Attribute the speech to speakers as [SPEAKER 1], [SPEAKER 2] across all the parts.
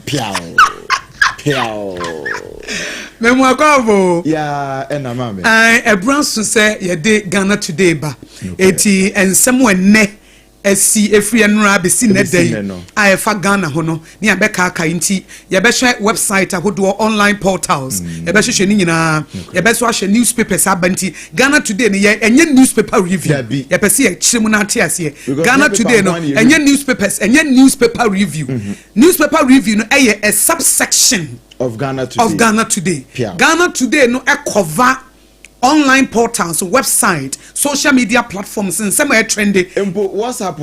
[SPEAKER 1] Piao.
[SPEAKER 2] Memwakabo.
[SPEAKER 1] Yeah, and mama.
[SPEAKER 2] A branson say ye de Ghana today ba. Eti and someone ne esi efri enra be si ne day. I fa Ghana hono. Ni abeka aka inti. Ye be share website ahodo online portals. Ye be hwehwe ni nyina. Ye be so ahwe newspapers abanti. Ghana today ne ye enye newspaper review. Ye pese ye chiremu na ate ase. Ghana today no enye newspapers, enye newspaper review. Newspaper review no eye a subsection
[SPEAKER 1] of Ghana today.
[SPEAKER 2] Ghana today no e cover online portals, website, social media platforms and some are trendy.
[SPEAKER 1] WhatsApp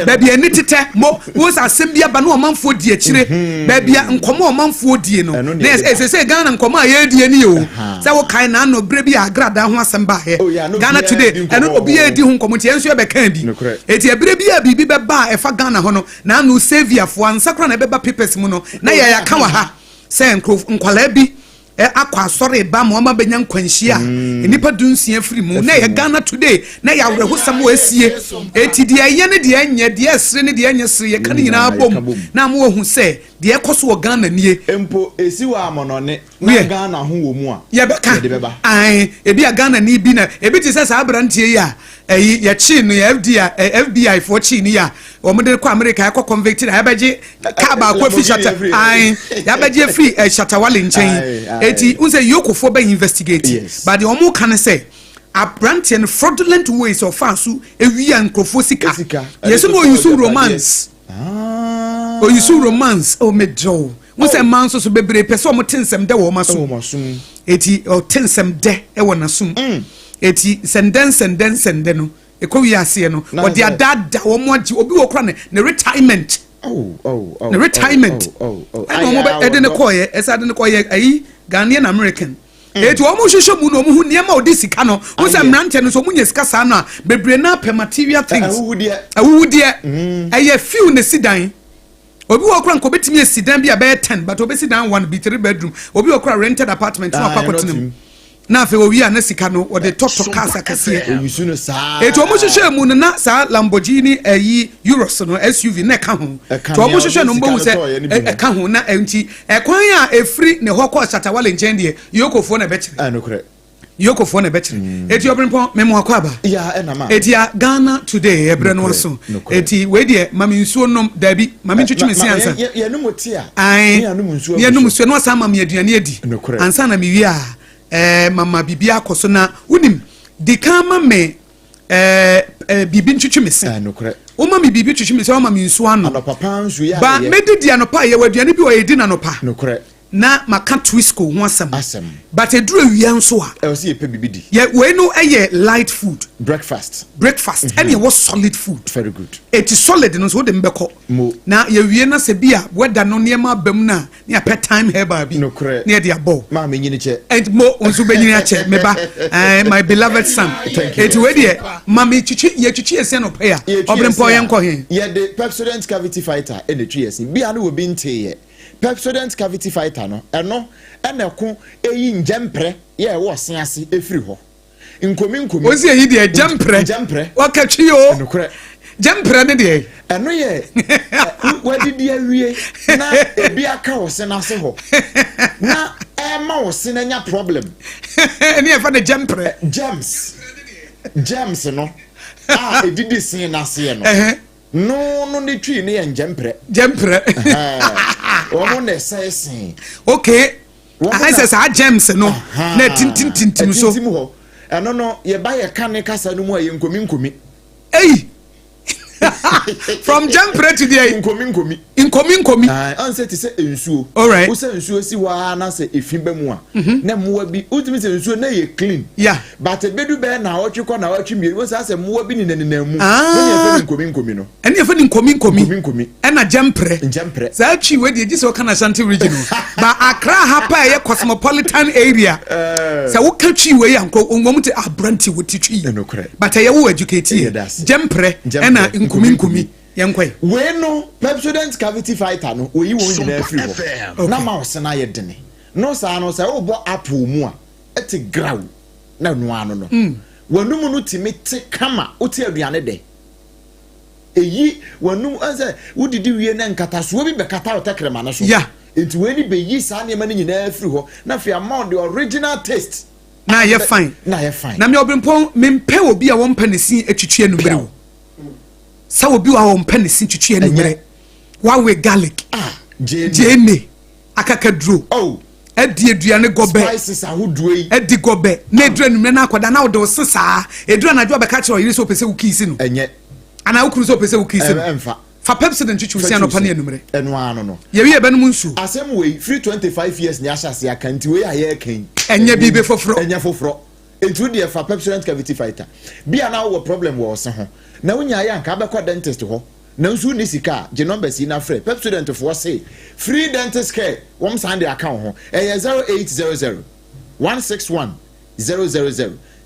[SPEAKER 2] baby enitete mo was asembia ba no manfo die chire baby nkomo manfo die no na say Ghana nkomo aye die ni o say wo kai na no bre bi agrada ho asemba he Ghana today eno obi e di ho nkomo tie enso e be kan bi eti e bre bi a bibi be ba e fa Ghana ho no na no savior fo ansakra na be ba papers mu no na ya ka wa ha say nkwala bi akwa sorry ba mo ma benya nkwanhia enipa dunsia free mu na ye Ghana today na ya werehosam wo asie eti de ye ne de anya de esre ne de anya sre ye kan nyina bom na mo hu se de ekoso wo Ghana nie
[SPEAKER 1] empo esi wa amonone na Ghana ho wo mu a
[SPEAKER 2] ye beka ai ebi a Ghana ni bi na ebi ti se sa abrantie ya ye chi no FBI for chi ni ya o mo de ko America ya ko convicted ya baje ka ba ko fi shata ai ya baje free shatawale nchen eti unse yokofo be investigate but the omo kan say abrantie and fraudulent ways of fansu ewi ankrofo sika yes no use romance o use romance o mejo unse man so bebre pese o mo tensem de wo maso eti o tensem de e wo nasum eti senden no ekowi ase no o de adada wo mo agi obi wo kra ne retirement the retirement I know about Eden Koye, as I didn't call ye a Ghanaian American. It almost show mu no mu near my disika no. Who's a ranten so munyes casana, be brain up material things. I would dear. I few in the sidan. Obi okra nko betimi sidan bi about 10, but obi sidan 1 be 3 bedroom. Obi okra rented apartment for pakotinum. Na fe owi anasika no o de talk cars akase
[SPEAKER 1] owisu no sa
[SPEAKER 2] e to omo hwehwe mu no na sa Lamborghini Euros no SUV na ka ho to omo hwehwe no mbo se ka ho na enti kwan a efri ne hokọ Shatawale nchen de yokofo na bekire
[SPEAKER 1] anokre
[SPEAKER 2] yokofo na bekire eti obrempon memo akọ aba
[SPEAKER 1] ya na ma
[SPEAKER 2] eti Ghana today ebre no so eti we de mami nsuo nom dabi mami twetwe si ansa
[SPEAKER 1] ye no moti a
[SPEAKER 2] ye no nsuo no sa mami aduane adi ansa na mi wi a mama bibi akoso na unim de kama me bibi ntwetwe mese
[SPEAKER 1] nokre
[SPEAKER 2] o mama bibi twetwe mese o mama nsu ano
[SPEAKER 1] papa nsu ya
[SPEAKER 2] ba medidi anopa ye waduane bi o yedi na anopa
[SPEAKER 1] nokre
[SPEAKER 2] na maka twisco ho asem but eduru awia nso a
[SPEAKER 1] e se ye pe bibi di
[SPEAKER 2] ye we no eye light food
[SPEAKER 1] breakfast
[SPEAKER 2] and ye was solid food
[SPEAKER 1] very good
[SPEAKER 2] it is solid no so de mbeko na ye wie na se bia weda no niema bam na ne apet time herba bi
[SPEAKER 1] nokre
[SPEAKER 2] ne de abo
[SPEAKER 1] ma me nyini che
[SPEAKER 2] and mo onso be nyini ache meba my beloved son it we de mama chichi ye chichi ese no pa ya obrempo ye nko he
[SPEAKER 1] ye de Pepsodent cavity fighter e de twi ese bia no obi nte ye Pepsodent cavity fighter no eno eneko eyi njempre ye wo sen ase efiri ho nkomi
[SPEAKER 2] ozi eyi de jempre wakatwi o
[SPEAKER 1] nokre
[SPEAKER 2] jempre ne de
[SPEAKER 1] eno ye wadidi awie na ebi aka wo sen ase ho na ma wo sen anya problem
[SPEAKER 2] eni e fa de jempre
[SPEAKER 1] gems no edidi sen na ase no ne twi ne ye jempre wo mo ne sai
[SPEAKER 2] okay I says a gems no na tintin so
[SPEAKER 1] eno no ye ba ye kan kasa no mu aye nkomi
[SPEAKER 2] hey from jempre to the nkomi
[SPEAKER 1] answer to say ensuo
[SPEAKER 2] all right
[SPEAKER 1] wo say ensuo si wa na say efin ba mu a na muwa bi ultimate say ensuo na ye clean
[SPEAKER 2] yeah
[SPEAKER 1] but bedu be na otwekọ na otwe mi wo say muwa bi ni na mu na ye fa nkomi no
[SPEAKER 2] ene ye fa nkomi ena jempre za twi we de so kana Ashanti regional ba Accra hapa ye cosmopolitan area sa wo ka twi we yanko onwom te abranti wo ti twi but ye wo educate jempre ena nkomi yankwe
[SPEAKER 1] we no Pepsodent cavity fighter no we won nyina afiri ho na ma wose na ye dene no sa no sa wo bo apple mu a eti graw na no ano no wanum no timete kama oti aduane de eyi wanum anse wodidi wie na nkataso bi be kata otekrema na so
[SPEAKER 2] yeah
[SPEAKER 1] enti we ni be yi sa ne ma ni nyina afiri ho na fi amount the original taste
[SPEAKER 2] na ye fine na me obrempon me mpe obi a won panisi atwitwe numere wo sa obi wa won panisi twitwe numere wa we garlic jene akakadro
[SPEAKER 1] oh
[SPEAKER 2] edi eduane gobe
[SPEAKER 1] spices ahodoe yi
[SPEAKER 2] edi gobe na edura numere na akoda na wo sesa edura na jo be ka kire oyire so pese wo kisi no
[SPEAKER 1] enye
[SPEAKER 2] ana wo kuru so pese wo kisi
[SPEAKER 1] emfa
[SPEAKER 2] fa pepsi den twitwe si anopa na enumere
[SPEAKER 1] enu ano no
[SPEAKER 2] ye wi ebenum nsu
[SPEAKER 1] asem we free 25 years ni ashase akanti we aye kan
[SPEAKER 2] enye bibe foforo
[SPEAKER 1] enye foforo entu de fa pepsodent cavity fighter bia na wo problem wo se ho na wonya ya nka abekwa dentist ho na nsu ni sika je numbers yi na free pepsodent for say free dentist care wom sand the account ho 0800 161 000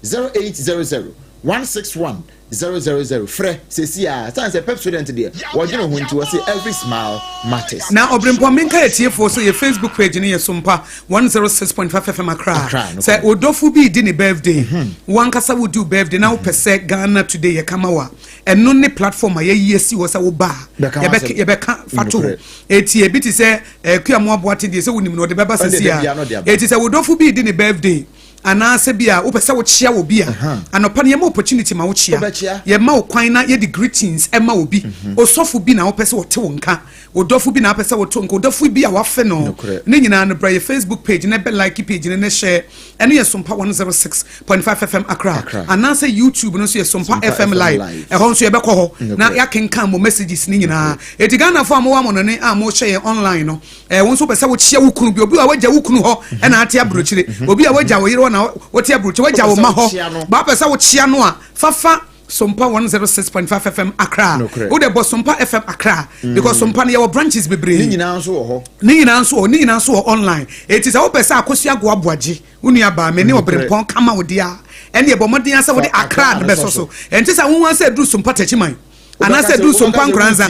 [SPEAKER 1] 0800 161 000 frɛ sesia stand say pepsodent there wajino ho nti say every smile matters
[SPEAKER 2] na obrempon menka etiefo so ye Facebook page ni ye SOMPA 106.5 FM Accra say odofu bi di ni birthday wankasa wo do birthday na wo pese Ghana today ye kamawa eno ne platform a ye yesi wo sa wo ba ye be ka fato etie bi ti say kuamo aboate de say wonim no de beba sesia etie say odofu bi di ni birthday ana se bia wo pese wo chia wo bia anopa ne ma opportunity ma wo chia ye ma wo kwan na ye the greetings e ma wo bi osofu bi na wo pese wo te wo nka odofo bi na pese wo to nka odofo bi a wa fe no ne nyina no bra ye Facebook page na be like page ne share eno ye SOMPA 106.5 FM Accra ana se YouTube no so ye SOMPA FM live e ho so ye be ko ho na ya kenkan mo messages ne nyina etigana fo am wa mo no ne am mo share online no won so pese wo chia wo kunu bi obi a waja wo kunu ho e na ate abrochire obi a waja wo yire na wote abrochire waja wo ma ho ba pese wo chia no a fafa SOMPA 106.5 FM Accra. Wo de bo SOMPA FM Accra because SOMPA ne your branches bebre.
[SPEAKER 1] Ni nyina nso wo ho.
[SPEAKER 2] Ni nyina nso online. It is a pesa akosua go aboagye. Unu aba me ne obrempon kama wo dia. Ene ebo modin asa wo de Accra be so so. Enti sa won wan say do SOMPA tachiman. Ana say do SOMPA nkranza.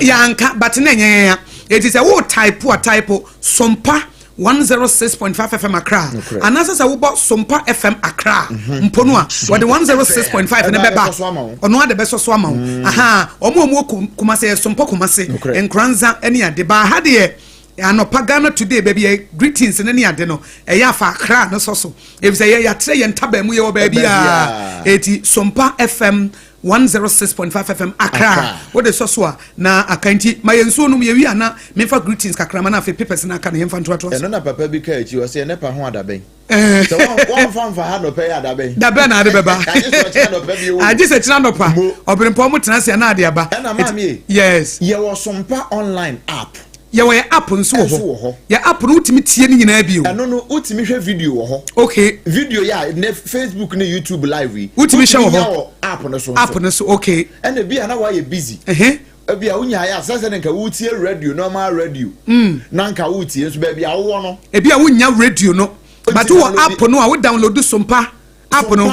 [SPEAKER 2] Yanka but na nyanya. It is a wo type SOMPA 106.5 FM Accra and as I about SOMPA FM Accra mpono a what the 106.5 ne beba ono ade beso so ama aha omo kumase SOMPA kumase enkranza eni ade ba ha de anopa Ghana today baby greetings ne ne ade no eya afa Accra no so if say ya tre ye ntaba mu ye wo baby a eti SOMPA FM 106.5 FM Accra. What the source na akanti mayenso no ye wi ana me fa greetings kakra na fe papers na aka na yemfa nto ato.
[SPEAKER 1] Eno na papa bi ka echi o se ne pa ho adaben. So one fan fa ha no pe adaben.
[SPEAKER 2] Daben na ade beba. I just say no pa. Obrempon mo tena se na ade aba. Yes.
[SPEAKER 1] Ye was SOMPA online app.
[SPEAKER 2] Ya we app nso wo ho. Ya app no utimi tie ni nyina bi o.
[SPEAKER 1] Eno no utimi hwe video wo ho.
[SPEAKER 2] Okay.
[SPEAKER 1] Video ya ne Facebook ne YouTube live wi.
[SPEAKER 2] Utimi hwe wo ho.
[SPEAKER 1] App no so.
[SPEAKER 2] App no so okay.
[SPEAKER 1] Ene bi ana wa ye busy. Ebi a unya ya sase nka wutie radio normal radio. Na nka wutie so ba bi a wo no.
[SPEAKER 2] Ebi a unya radio no. But wo app no a wo download SOMPA app no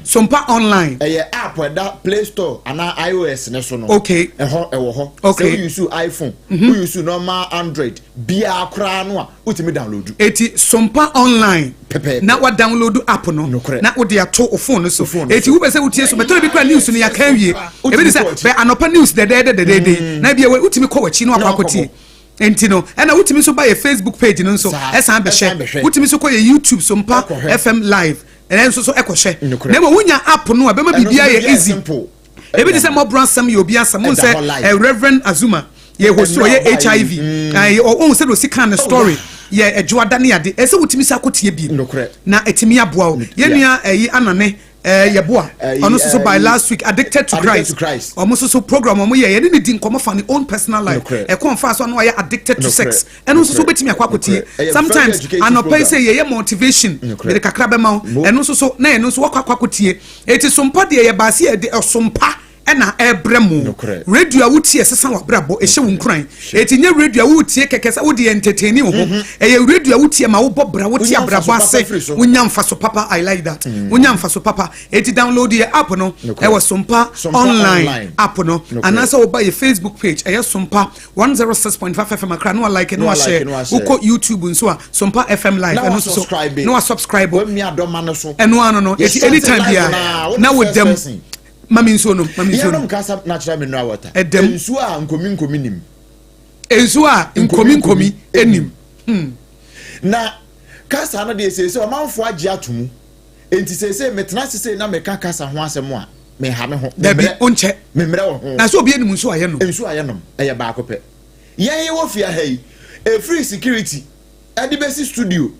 [SPEAKER 2] SOMPA online
[SPEAKER 1] app that Play Store and iOS ne so no
[SPEAKER 2] okay
[SPEAKER 1] ewo ho
[SPEAKER 2] okay
[SPEAKER 1] so you use iPhone you use normal Android bia akra no a utimi download
[SPEAKER 2] eti SOMPA online na wa download app no na wo de ato o phone so eti wo be se wutie so beto bi kwa news no ya kan wie e be say be anopa news de na bia utimi ko wachi no akwakotie enti no na utimi so ba ye Facebook page no so esan be share utimi so ko ye YouTube SOMPA FM live and so ekoshe na mo wunya app no abema bibia ye easy e be say mo bransam ye obi asam mo say Reverend Azuma ye hosto ye HIV o say do sikan story ye ejoada ne ade e say utimi sa akotie bi na etimi aboa o ye nua anane yeboa ono so by last week addicted to Christ almost so program omo ye ne din komo fa ne own personal life e kon fa so no ye addicted to sex eno so betimi akwakotie sometimes anopa say ye motivation be de kakra be ma eno so na eno so akwakotie eti SOMPA de ye ba se ye de SOMPA na ebremu radio awutie sesa wa brabo ehye wo nkran etinye radio awutie kekesa wo de entertaining wo eye radio awutie ma wo bobra wo tie brabo ase wonya mfa so papa I like that wonya mfa so papa eti download your app no e was SOMPA online app no anasa wo ba your Facebook page eye SOMPA 106.5 FM Accra no like no share wo ko YouTube nso a SOMPA FM live no so no subscribe
[SPEAKER 1] wo mi adoma no so
[SPEAKER 2] eno ano no eti anytime bia na wo dem mami nsuo no mami nsuo
[SPEAKER 1] no kasa natural mineral water
[SPEAKER 2] edem
[SPEAKER 1] nsuo a nkomi nim
[SPEAKER 2] nsuo a nkomi enim
[SPEAKER 1] na kasa no de sese o manfo agye atomu enti sese metena sese na meka kasa ho asem a me ha me ho
[SPEAKER 2] dabi onche
[SPEAKER 1] memre wo ho
[SPEAKER 2] na so obi enim nsuo aye no
[SPEAKER 1] nsuo aye no eye ba akopɛ yen wo fia ha yi a free security adibesi studio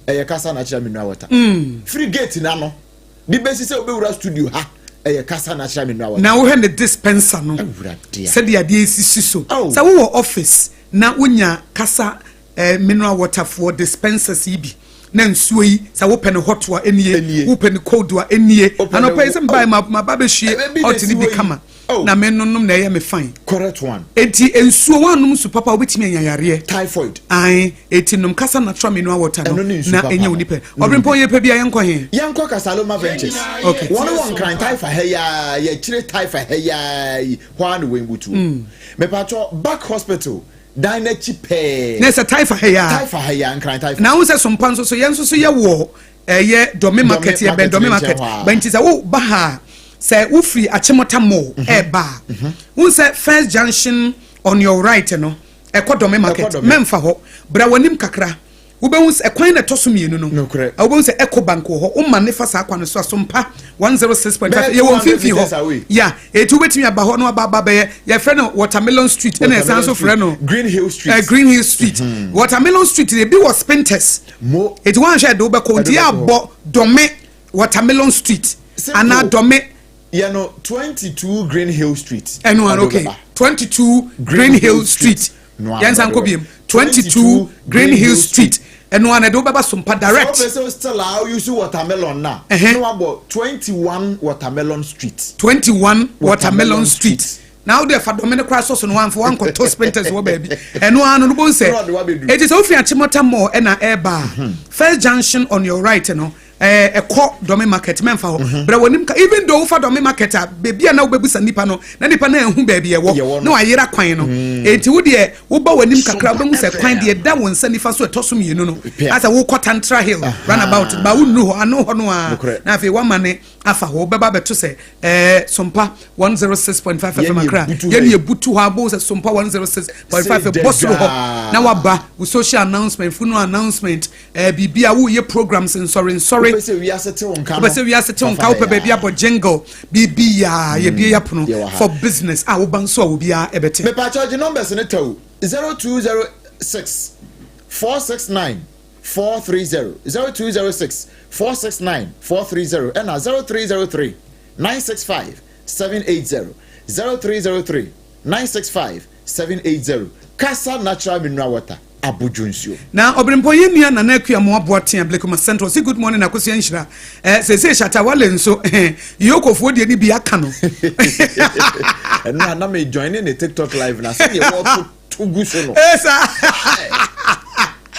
[SPEAKER 1] eye kasa natural mineral water free gate na no dibesi se obewura studio ha eye kasa natural mineral water
[SPEAKER 2] na wo he ne dispenser no se de ade esisi so sa wo office na wonya kasa mineral water for dispensers ibi na nsuo yi sa wo pen hot wa enie wo pen cold wa enie anopa isem buy ma baba hwie hot ni bi kama na me nonnom na ye me fine
[SPEAKER 1] correct one
[SPEAKER 2] enti ensuo wanum su papa obetimi anyayare
[SPEAKER 1] typhoid
[SPEAKER 2] ai eti nom kasa natural mineral water no na enya onipa obrempo ye pa bia
[SPEAKER 1] yenko Kasaloma Ventures
[SPEAKER 2] okay
[SPEAKER 1] one kind typhoid heya ye chire typhoid heya hwan we mbutu me pacho back hospital dine chipe
[SPEAKER 2] na se typhoid heya
[SPEAKER 1] nkran typhoid
[SPEAKER 2] na wo se sompa nso so ye nso so ye wo ye dome market ye ben dome market banti sa wo ba ha say wo free achimota mo eba won say first junction on your right no ekodome market memfa ho bra wanim kakra wo be won say ekwan na toso mienu no wo be won say eco bank ho wo ma ne fa sa akwa no so SOMPA 106.5 ye won fifi ho ya etu betimi aba ho no aba be ye frɛ no Watermelon Street na esan so frɛ no
[SPEAKER 1] Green Hill Street
[SPEAKER 2] Watermelon Street e bi was Spinters mo etu wan hwɛ do be ko ndi abo dome Watermelon Street ana dome
[SPEAKER 1] you know 22 Green Hill Street
[SPEAKER 2] anyone okay 22 Green Hill Street yansan ko biem 22 Green Hill Street anyone e do baba SOMPA direct
[SPEAKER 1] so still how you see watermelon now no about 21 Watermelon Street now there for domene crash so no one for one ko to sprinters wo baby eno anu no bon say it is ofi achimota more na airbar first junction on your right no ekọ dome market memfa ho bra wonim ka even though for dome market a bebia na wobebusa nipa no na nipa na ehu baabi ewo na wayera kwan no enti wo de wo ba wonim kakra wo se kwan de da won sa nifa so etosom yenu no asa wo Tantra Hill runabout ba wonu ho ano ho no a na afi wa mane afa ho beba beto se SOMPA 106.5 FM akra ye ne butu ho abo se SOMPA 106.5 bosro ho na waba wo social announcement funo announcement bibia wo ye programs sorry we say we are setting on
[SPEAKER 2] ka wo baby abo jingle bibia ye bia yapono for business wo banso wo bia ebete
[SPEAKER 1] me pa charge numbers ne taw 0206 469 430 0206 469 430 and 0303 965 780 0303 965 780 Kasa natural mineral water abujunsuo
[SPEAKER 2] na obrempo yemia na akua mo aboaten Blekoma Central say good morning akosia nhira se shata wale nso yokofo de ni bi aka no
[SPEAKER 1] na me join in the TikTok live na say you want to go so no
[SPEAKER 2] esa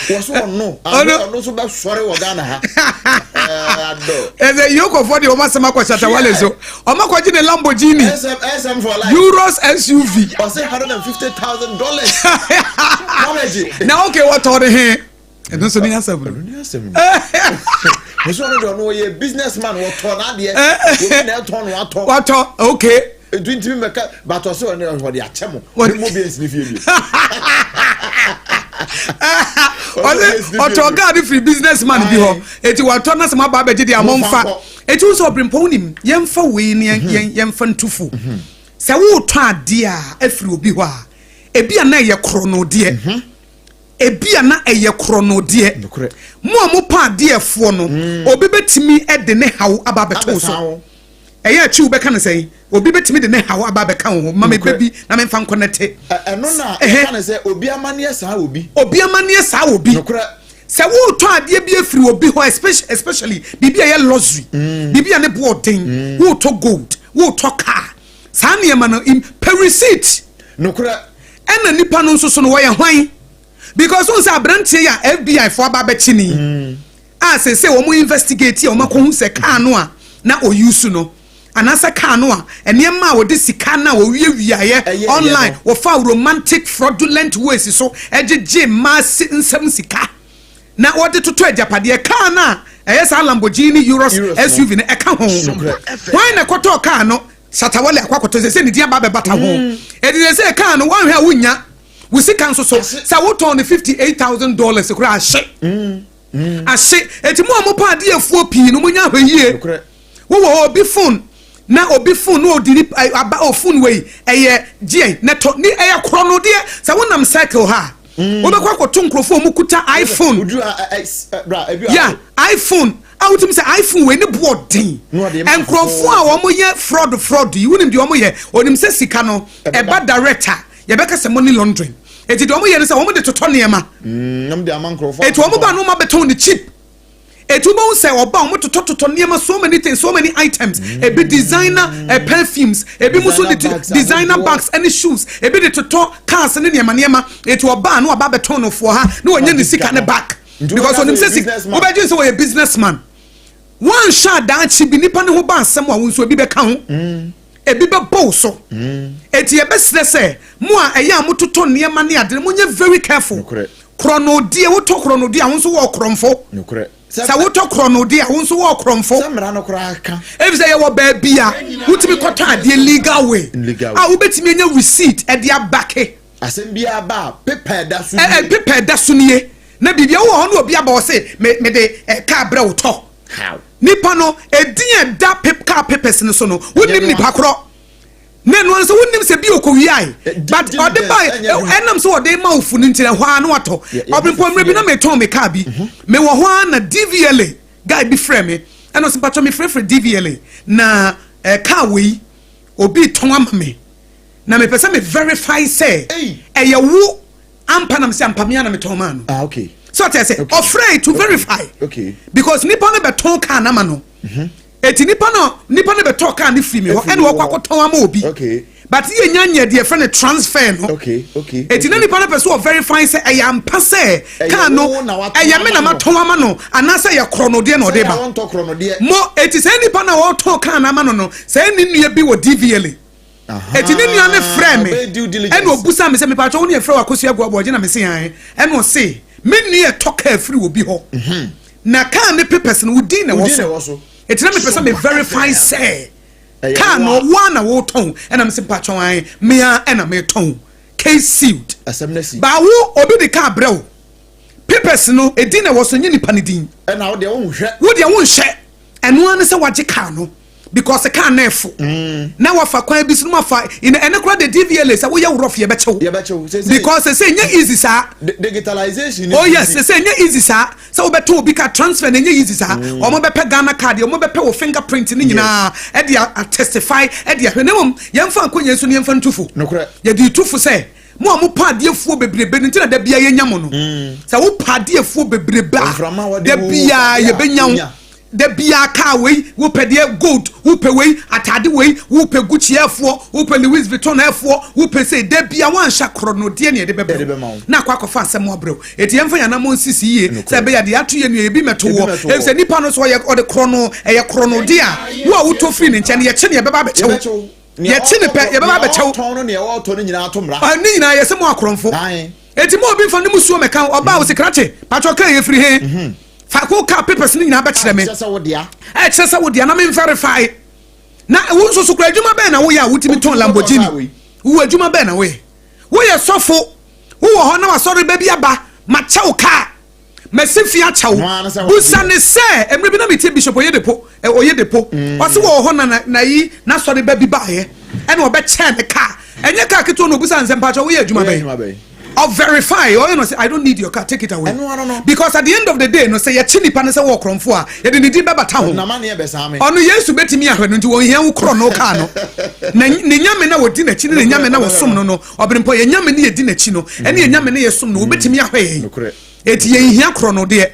[SPEAKER 1] was one no so ba sore wo Ghana ha
[SPEAKER 2] eze yokofo de o masema kwa shata wale so o makwaji ne Lamborghini
[SPEAKER 1] SM for life
[SPEAKER 2] Euros SUV
[SPEAKER 1] o say $150,000
[SPEAKER 2] now okay what all the here and don't so ni asem
[SPEAKER 1] so no no ye businessman what turn na de we na turn what
[SPEAKER 2] okay
[SPEAKER 1] edwintimi meka but o so no for the achemo mo bi ensini fie bi
[SPEAKER 2] God free businessman bi ho eti wa turn na some ba beje de amonfa eti so obrempo nim yemfa we ni yemfa ntufu se wo to ade a afiri obi ho a ebia na ye krono de ebia na eye krono de mo pa de efo no obi betimi e de ne hawo aba beto so eye achi wo beka ne sei obi betimi de ne hawo aba beka ho ma me bebi na me fa nkonete
[SPEAKER 1] eno na eka ne sei obi amane sa obi se wo to ade bi afiri obi ho especially bibia ye luxury bibia ne boarding wo to gold wo to car sa ne ma no in receipt nokura
[SPEAKER 2] ena nipa no nso so no woyɛ hwan because once abrantie ya FBI for aba bechini say wo mo investigate ya wo makohu se car no a na o use no anasa car no a enema wo de sika na wo wiawiaye online wo fa romantic fraudulent ways so ejeje mass nsam sika na wo de toto ajapade car na sa Lamborghini Euros SUV na eka ho why na koto car no Satawale akwakoto se ni dia ba be bata ho e dey say car no wan hwa wunya we see kan so sa wo ton $58,000 kura ahye ahye eti mo amopa ade afuo pii no munya hwayie wo obi phone na obi phone no odi aba o phone we eye gie na to ni eye kro no de sa wonam cycle ha wo be kwakoto nkrofo mu kuta iPhone yeah iPhone I would say iPhone when the board thing and crofo a wo ye fraud you wouldn't do ye onim say sika no e ba director ye be ka say money laundering e ti do mo ye say wo de toto niema nam de aman crofo e to wo ba no ma beton the cheap e to bo say oba wo toto niema so many things so many items e be designer perfumes e be muso designer bags and shoes e be the toto cars and niema e to oba no aba beton no for ha no onye ni sika ne back because onim say wo be just say a businessman one shot that she be nipa ne ho ba asem wa wonso bi be ka ho e bi be bow so eti e be say mo a eya mototo niema ne ade mo nye very careful chrono die wo to chrono die wonso wo kromfo sa wo to chrono die wonso wo kromfo samra no kra aka e be say wo ba bia wutimi kota ade legal way a wo betimi nya receipt e dia backe asem bia ba paper da so paper da so nie na bibia wo ho no obi aba wo say me de car bra wo to how nipa no edin da car papers no so no wonim nipa kro na no so wonim se bi okowiai but ode buy enam so ode ma ofu ni ntire hwa no ato obrempo mre bi na me ton me car bi me wo hwa na DVLA guy bi frame me eno so patcho me free DVLA na car we obi ton ama me na me pese me verify say eye wo ampa na me se ampa me na me ton ma no
[SPEAKER 1] okay.
[SPEAKER 2] So I say, afraid to verify.
[SPEAKER 1] Okay.
[SPEAKER 2] Because nipa ne beton kan na ma no. Eti nipa ne beton kan ni free me ho ene wo kwakoton ama obi.
[SPEAKER 1] Okay.
[SPEAKER 2] But ye nyanya de friend transfer no.
[SPEAKER 1] Okay.
[SPEAKER 2] Eti ne nipa ne person verify say e ya mpa say kan no e ya me na maton ama no anasa ye krono de no de ba. Mo eti say nipa na wo ton kan na ma no say ni nua bi wo DVLA. Eti ne nua ne frame me. Ene obusa me say me pa cho wo ne frɛ wa akosua ABOAGYE na me say an. Ene o say me near talk free will be ho. Na can the papers no wudi na wo so. Eti na me person me verify say can no one na wo ton and am say patcho an me and am ton case sealed. Ba wo obi de ka brɛ papers no edi na wo so nyi nipa ne din. E na wo de wo nhwe eno an say wagye ka no because the car nefu na wafa kwan bi sunu mafa in ene kura the DVLA say we ya rough ye bechew because say nya easy sa digitalization oh yes say nya easy sa say we beto obi ka transfer nya easy sa o mo bepe Ghana card o mo bepe wo fingerprint ni nyina e dia testify e dia hwenem ye mfa akonya su ne mfa ntufo ye di tufo say mo amu paade afuo bebrebe nti na da bia ye nyam no say wo paade afuo bebrebe da bia ye benyam de bia car we wo pe de gold wo pe we atade we wo pe Gucci afo wo pe Louis Vuitton afo wo pe say de bia wan sha krono de ne de bebe na kwa kofa asem obrew eti emfa yana mo nsisi ye say be ya de ato ye nu e bi meto wo e say nipa no so ye o de krono e ye krono de a wo to free ne nche ne ye che ne ye beba be chewo ye che ne pe ye beba be chewo ton no ne ye wo to ne nyina to mra ani nyina ye se mo akromfo eti mo obi fa ne musuo meka oba wo sekrache patcho kan ye free he Fako car papers ni na betire me. Chesa wo dia na me verify. Na wo so kura adwuma be na wo ya wutimi ton Lamborghini. Wo adwuma be na wo ye. Wo ye sofo. Wo ho na wasori ba bi aba. Ma chew car. Masifi a chew. Busa ne se emre bi na metie bishop Oyedepo. Oyedepo. O se wo ho na yi na sori ba bi ba ye. Ene wo be che ne car. Enye car kito no busa nsem pa wo ye adwuma be. Or verify or you know say I don't need your car, take it away. No. Because at the end of the day no say ya chini pa na say wo kromfo a ye de di baba ta ho na ma na ye besa me onu Yesu betimi ahwe no nti wo hia wo kro no car no na ne nyame na wo di na chini ne nyame na wo som no obrempo ye nyame ne ye di na chi no ene ye nyame ne ye som no wo betimi ahwe eti ye hia kro no de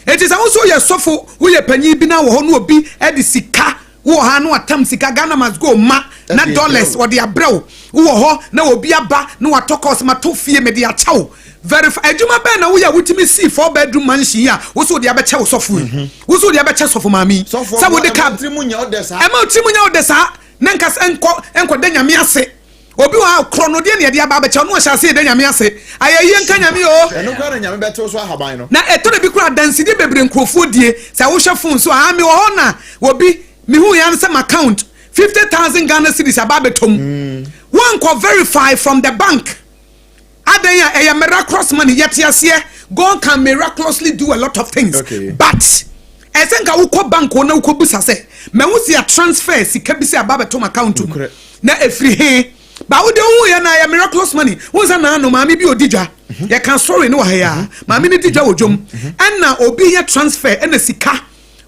[SPEAKER 2] eti sa wo so ye sofo wo ye panyi bi na wo ho no obi e di sika wo ha no atam sika Ghana must go ma na dollars or the abrew wo ho na obi aba na watokos ma to fie me de a chaw verify adwuma be na wo ya wutimi see 4-bedroom mansion ya wo so de abeche sofo wo so de abeche sofo mami sa wo de ka trimunya odesa e ma trimunya odesa na nkas enko de nyame ase obi wa krono de ne de aba abeche no hya se de nyame ase ayayi nka nyame o eno kwa nyame beto so ahaban no na etore bi kura dansi de bebre nkrofo die sa wo hwe phone so a mi wo na obi mi hu ya nsem account 50,000 Ghana cedis ababetom. One can verify from the bank. Adaya a miraculous money yet yes here. God can miraculously do a lot of things.
[SPEAKER 1] Okay.
[SPEAKER 2] But I think I will call bank or no kubusa say. Me will see a transfer si kabisi ababetom account. Na every hey. But we don't know a miraculous money. Who's an no mammy be odija? You can sorry no here. Mammy dija ojum. And now obi a transfer and a sika.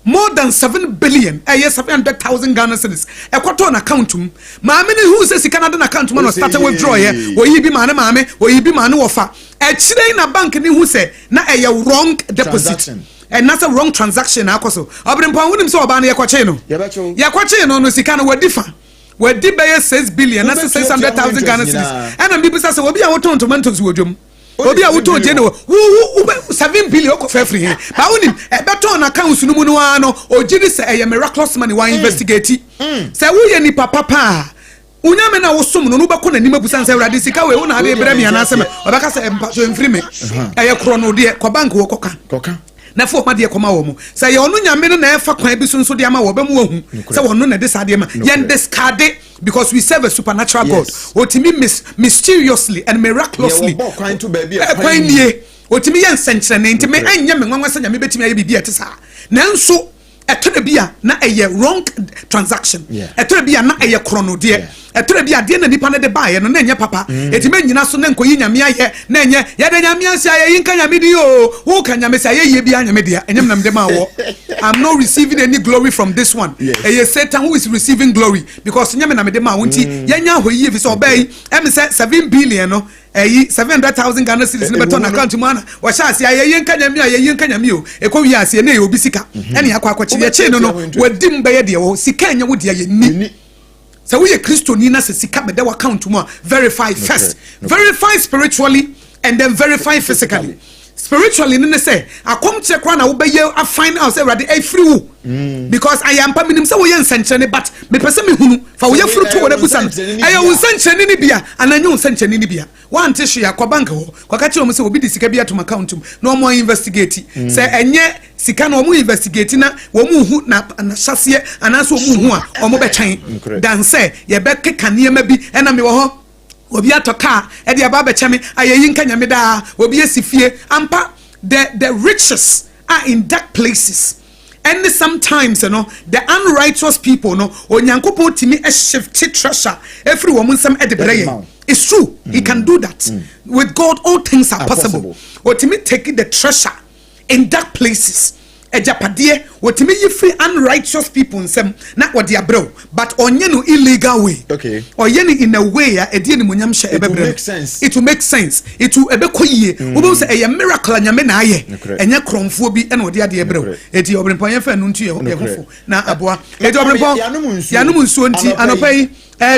[SPEAKER 2] More than 7 billion, a year 700,000 Ghana cedis. A quarter on account. Mammy who says he cannot account man or start a withdrawal here. Or you be man, mammy, or you be man offer. A chile in a bank who say, na a wrong deposit. And that's a wrong transaction. Akoso. Obrempong wouldn't so about Yaquacheno. Yaquacheno no Sikana were different. Where did buy 6 billion, that's 600,000 Ghana cedis. And I'm people say, will be our tomatoes with you. Obi a wuto jeno wo 7 billion ko fa free ba wonim e beto on account no mu no ano o giri say e miraculous money wa investigate say wo ye ni papa pa unyame na wo som no no be ko na nim abusan say urade sika we wo na ade bra mi anasem obeka say empa so mfiri me e ye kro no de ko bank wo koka na fo ma de koma wo mu say ye onu nyame no na e fa kwan bi so de ama wo be mu ahu say wonu na de sade ma yen discard because we serve a supernatural God. Otimi mysteriously and miraculously. Otimi yen senchene ntime anya me nwanwa sanya me betimi aye bibia tesa. Nanso etore bia na eye wrong transaction. Etore bia na eye krono de. Etore bia de na nipa ne de bae no na enya papa. Etime nyina so na nkoyi nyame aye na enye ye de nyame ase aye yinka nyame di o. Wo ka nyame se aye ye bia nyame de enyam nam de ma wo. I'm not receiving any glory from this one. Eye Satan who is receiving glory because nyame nam de ma wonti yenya ho ye fi so obey em say 7 billion no 700,000 Ghana cedis ne beton account mu ana wa sha ase aye yinka nyame o ekowi ase na ye obi sika ene akwachi ye che no wadim be ye de wo sika enya wo de ye ni. So we a Christian na se sika be de account mu verify first. Verify spiritually and then verify physically. Spiritually nene say akom che kwa na wo be ye a find out say ready e free wo because I am paminim say wo ye nsenchene but me pese me hunu fa wo ye fruit wo na busan aye wo nsenchene ni bia ananyo nsenchene ni bia wan te hwe akwa bank ho kwa ka che wo say obi di sika bia to account mu na omo investigate say enye sika na omo investigate na wo mu hu na hyase anaso omo hu a omo be twen dan say ye be keka niema bi ena me wo ho obi atoka e de aba be cheme ayeyi nka nyame da obi asifie ampa the riches are in dark places and sometimes you know the unrighteous people no onyankopon timi a shift treasure every woman some e de breye. It's true. He can do that. With God all things are possible. Or timi take the treasure in dark places. Ejapade wotimi yifi unrighteous people nsem na wode abrew but onye no illegal way.
[SPEAKER 1] Okay.
[SPEAKER 2] Oye ni in a way a edie ni munyam hye ebebre. It will make sense. It will ebekoyie. Obo say a miracle anyame na aye. Enye kromfo bi ena wode ade abrew. Eti obrempon ye fa nu ntu ye hofo na aboa. Eti obrempon yanum nsuo nti anopai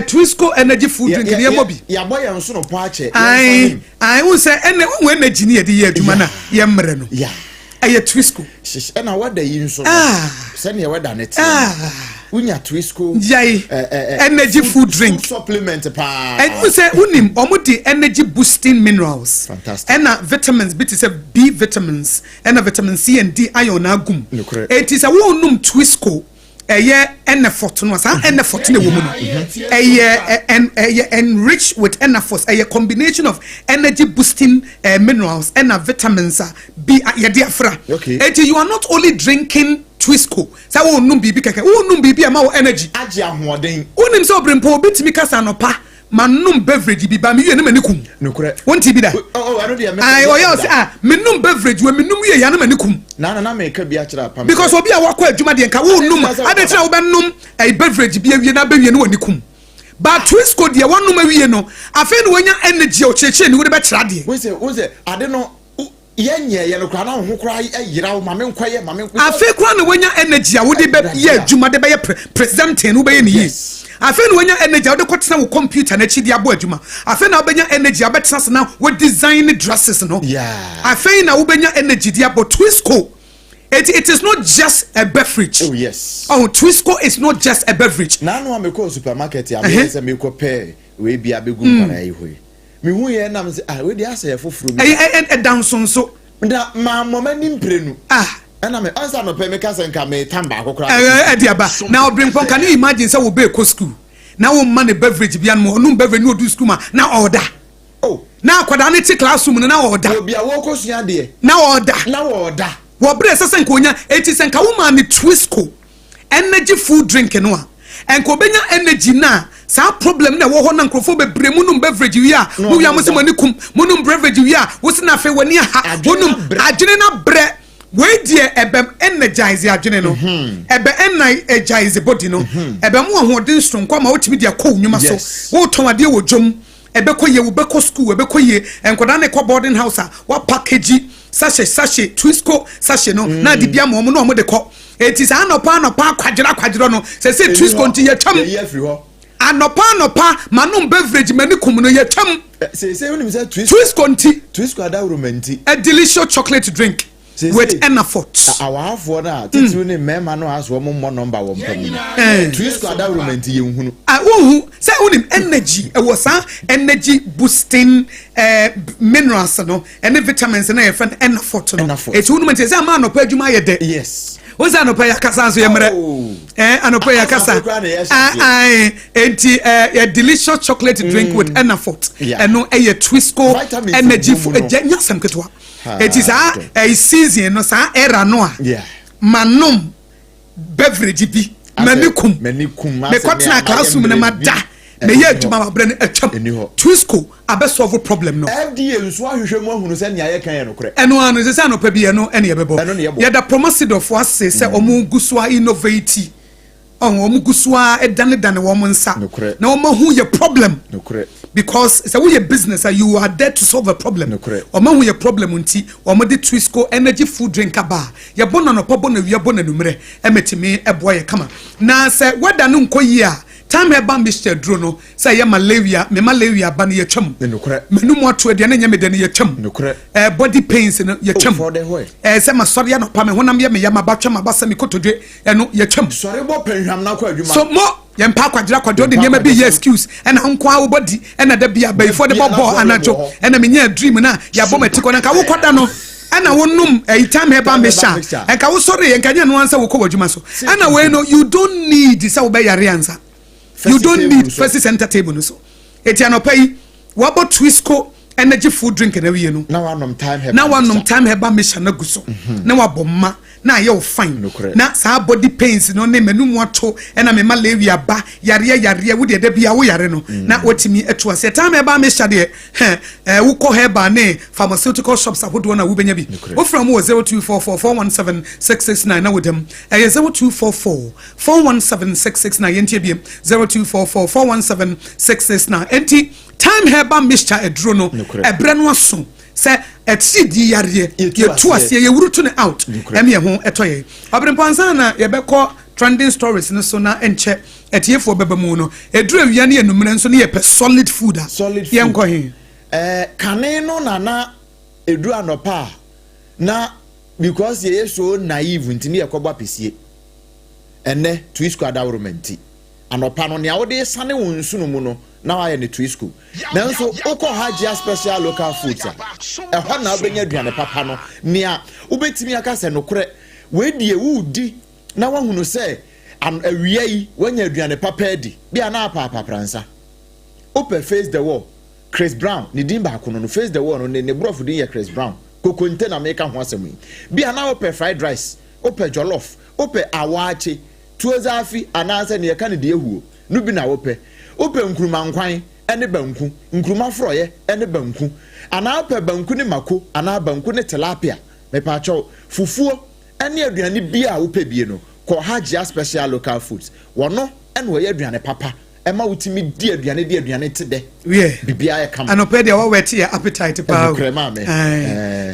[SPEAKER 2] Twisco energy food drink ni emobi.
[SPEAKER 1] Ya boy nso no po ache.
[SPEAKER 2] I won say ene won energy ni ye de ye adwuma na ye mre no. Yeah. Aye Twisco.
[SPEAKER 1] And I what the yin so. Send your word on it. Unya Twisco. Jai.
[SPEAKER 2] Energy food drink.
[SPEAKER 1] Supplement pa.
[SPEAKER 2] And you say unim omuti energy boosting minerals.
[SPEAKER 1] Fantastic.
[SPEAKER 2] And vitamins, bit is a B vitamins, and vitamin C and D iron agum. It is a wonum Twisco. Enriched with enafos, a combination of energy boosting minerals and vitamins. You are not only drinking Twisco, so energy. Unim so brempo bit me kasanopa. Manum beverage bi ba me yenu manikum no correct won't be that I know the menum beverage we menum ye yanu manikum na make bi a kira pam because obi a wakọ adwuma de nka wo num ade kira wo benum a beverage bi awie na ba wie no wanikum but Twisco de wonum awie no afa no wonya energy o cheche ni wo de be kira de we say ade no yenye ye no kra na ho kra yira wo mame nkwaye afa kra na wonya energy a wo de be ye adwuma de be presenting wo be ye ni afen wanya energy o de kwetena wo computer na chi di abo adwuma afen na obenya energy abetena se na wo design dresses no afen na wo benya energy di abo Twisco it is not just a beverage. Oh yes. Oh, Twisco is not just a beverage. Na no ameko supermarket ya me say me ko pay we bia begu nkwana yi hoyi me hu ye na me say we dey asa ye foforo mi e danson so na ma mama ni mprenu
[SPEAKER 1] ana me ansa no pe me ka senka me tamba akokra
[SPEAKER 2] Odehyieba na Obrempong can you imagine say we be ko school na wo man beverage bia no onum beverage no do school ma na order
[SPEAKER 1] oh
[SPEAKER 2] na akwada ne ti classroom na order
[SPEAKER 1] obia wo ko sua de
[SPEAKER 2] na order wo bre sesen ko nya eti senka wo ma me Twisco energy food drink no a enko benya energy na sa problem na wo ho na nkrofo bebre munum beverage wi a wo ya mo se mani kum munum beverage wi a wo se na fe wani ha munum adwene na bre we die ebem energize adwene no ebe energize body no ebe mo ahoden strong kwa ma wotimi dia ko nwuma so wo ton ade wo dwom ebe ko ye wo be ko school ebe ko ye enkoda ne ko boarding house a wa package sachet Twisco sachet no na di bia mo no mo de ko eti sa anopa kwadira no se Twisco nti ye twam
[SPEAKER 1] ye free ho
[SPEAKER 2] anopa manum beverage mani kum no ye twam
[SPEAKER 1] se unim say
[SPEAKER 2] Twisco nti
[SPEAKER 1] Twisco adawro manti
[SPEAKER 2] a delicious chocolate drink with Enafort
[SPEAKER 1] our for na titru ne mema no aso mo number wo mpam Twisco adawro manti ye nhunu
[SPEAKER 2] wohu say unim energy e was energy boosting minerals no and vitamins na ye friend Enafort no eti unu manti say ma anopa adwuma ye de
[SPEAKER 1] yes
[SPEAKER 2] what's anopa yakasa so ye mre anopa yakasa enti a delicious chocolate drink with Enafort and no e Twisco energy for nya sam ketwa it is a season no sa era no a manum beverage bi manikum me kwatena classroom na mada me ye adwuma mabre ne atwam Twisco abe solve problem no
[SPEAKER 1] FDA nso ahwehwe mu ahunu se nya ye kan ye no kore
[SPEAKER 2] eno anu se no pa bi ye no ene ye bebo ye da promoted of was say omu gusua innovate omu gusua edane wo mo nsa na wo mahu ye problem because say we a business you are there to solve a problem omahu ye problem nti omode Twisco energy food drink aba ye bona no pobo na wi bona numre emetimi eboa ye kama na say weda no nkoyi a time eba Mr. Drono say ye malaria me malaria ba na ye twam menum ato de na nya me de na ye twam body pains no ye twam say masori no pa me honam ye me ya mabatwa mabasa me kotodwe eno ye twam
[SPEAKER 1] sori bo penhwam na kwa adwuma
[SPEAKER 2] so mo yempa kwadira kwadwo de nyema bi excuse ena nkwa wo body ena da bia before the bobo anajo ena menya dream na ya bom atiko na ka wo kwada no ena wonum time heba mesha enka wo sorry enka nya no ansa wo ko wadwuma so ena we no you don't need say wo be yare ansa you don't need first center table no so eti anopai wo bo Twisco energy food drink na we no
[SPEAKER 1] na wanom
[SPEAKER 2] time heba mesha na guso na wabomma na ye fine na sa body pains no ne menum ato na me malaria ba yare wo de da bia wo yare no na wotimi eto ase time e ba me sha de wo ko heba ne pharmaceutical shops ahodo na wo benya bi wo from 0244417669 na wodem 0244417669 yentie bi 0244417669 enti time heba mixture edro no ebre no aso say etidi yare ye tu ase ye wurutu ne out eme ho etoye Obrempong na ye beko trending stories no so na enche etiefo bebamu no eduru awia ne enumre nso ne ye pe solid food ye nko he
[SPEAKER 1] kane no na eduru anopa na because ye so naive ntini ye kwaba pesie ene Twisco adawromenti anopa no ne awode sane wonsu no mu no na wa ye ne Twisco nanso oko hajia special local foods e ho na obenya aduane papa no nia ubetimi aka se no kore we die wudi na wahunu se awia yi wanya aduane papa edi bia na papa pransa open face the wall Chris Brown ni din ba kono no face the wall no ne brofu din ye Chris Brown kokonte na make ho asem yi bia na open fried rice open jollof open awache tuozafi ananse ne ye ka ne de ehuo no bi na open nkruma nkwan ene banku nkruma froye ene banku ana pe banku ne mako ana banku ne tilapia me pa cho fufuo ene aduane bia wo pe bie no ko hajia special local foods wono ene wo ye aduane papa ema wutimi di aduane tede bibia ye kam
[SPEAKER 2] anope de wo wete ya appetite pa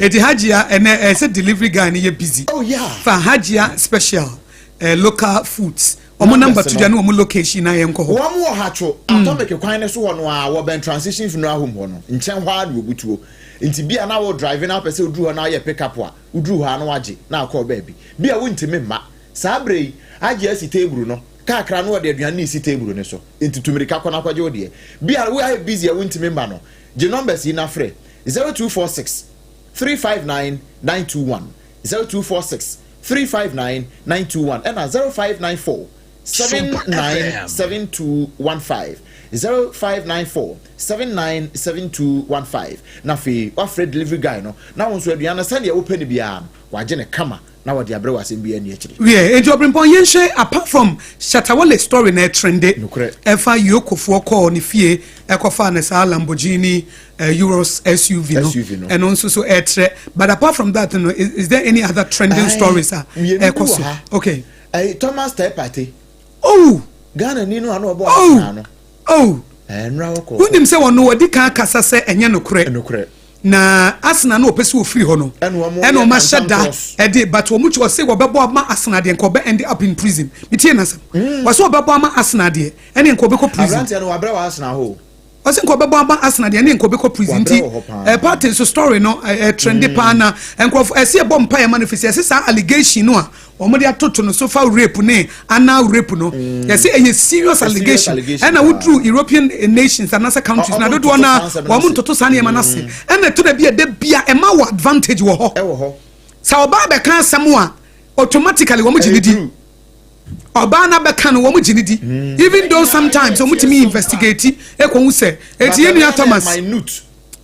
[SPEAKER 2] eti hajia ene se delivery guy ne ye busy
[SPEAKER 1] oh yeah
[SPEAKER 2] fa hajia special local foods omo number 2 na omo location na yenko ho
[SPEAKER 1] wo mo hacho atomic kwan ne so ho no a wo ben transition funeral home ho no nchen hwa na obutuo nti bia na wo driving na pese oduru ho na ye pick up a oduru ha na waje na akọ baby bia wo ntimi ma sabre age asi table no kakra no de aduane isi table ne so nti tumirika kọ na kwaje ode bia we are busy wo ntimi ma no je numbers ina frɛ 0246 359 921 0246 359-921 and 0594-797215 0594-797215 na fi Fred delivery guy no na won so aduana sane open bia waje ne kama na wode abre wasem bia ni akiri
[SPEAKER 2] we enti Obrempong yenhwe apart from Shatawale story na trende efa yokofo call ni fie ekofa na sa Lamborghini Euros SUV no and also so etre but apart from that no is there any other trending stories ekoso okay
[SPEAKER 1] Thomas Tepati
[SPEAKER 2] oh
[SPEAKER 1] Ghana ni no ano obo no
[SPEAKER 2] oh
[SPEAKER 1] enra woko
[SPEAKER 2] unim se wono wodi kan kasa se enye nokure na Arsenal no opese ofiri ho no eno ma shada ede but wo muchi wose wo bebo ama Arsenal de enko be end up in prison bitie na se wose wo bebo ama Arsenal de ene enko be ko prison
[SPEAKER 1] Abrante no wabra wa Arsenal ho
[SPEAKER 2] wose enko bebo ama Arsenal de ene enko be ko prison ti party so story no trendy pa na enko ese bom pa ya manifest ese sa allegation no a omo de atoto no so fa rape ne ana rape no say a serious allegation and I would through European nations and other countries na do na wo mo toto sa na ma na se and to da bia de bia e ma wo advantage wo ho sa oba be kan asem a automatically wo mo ginidi oba na be kan wo mo ginidi even though sometimes wo mo timi investigate e ko hu se eti enu Thomas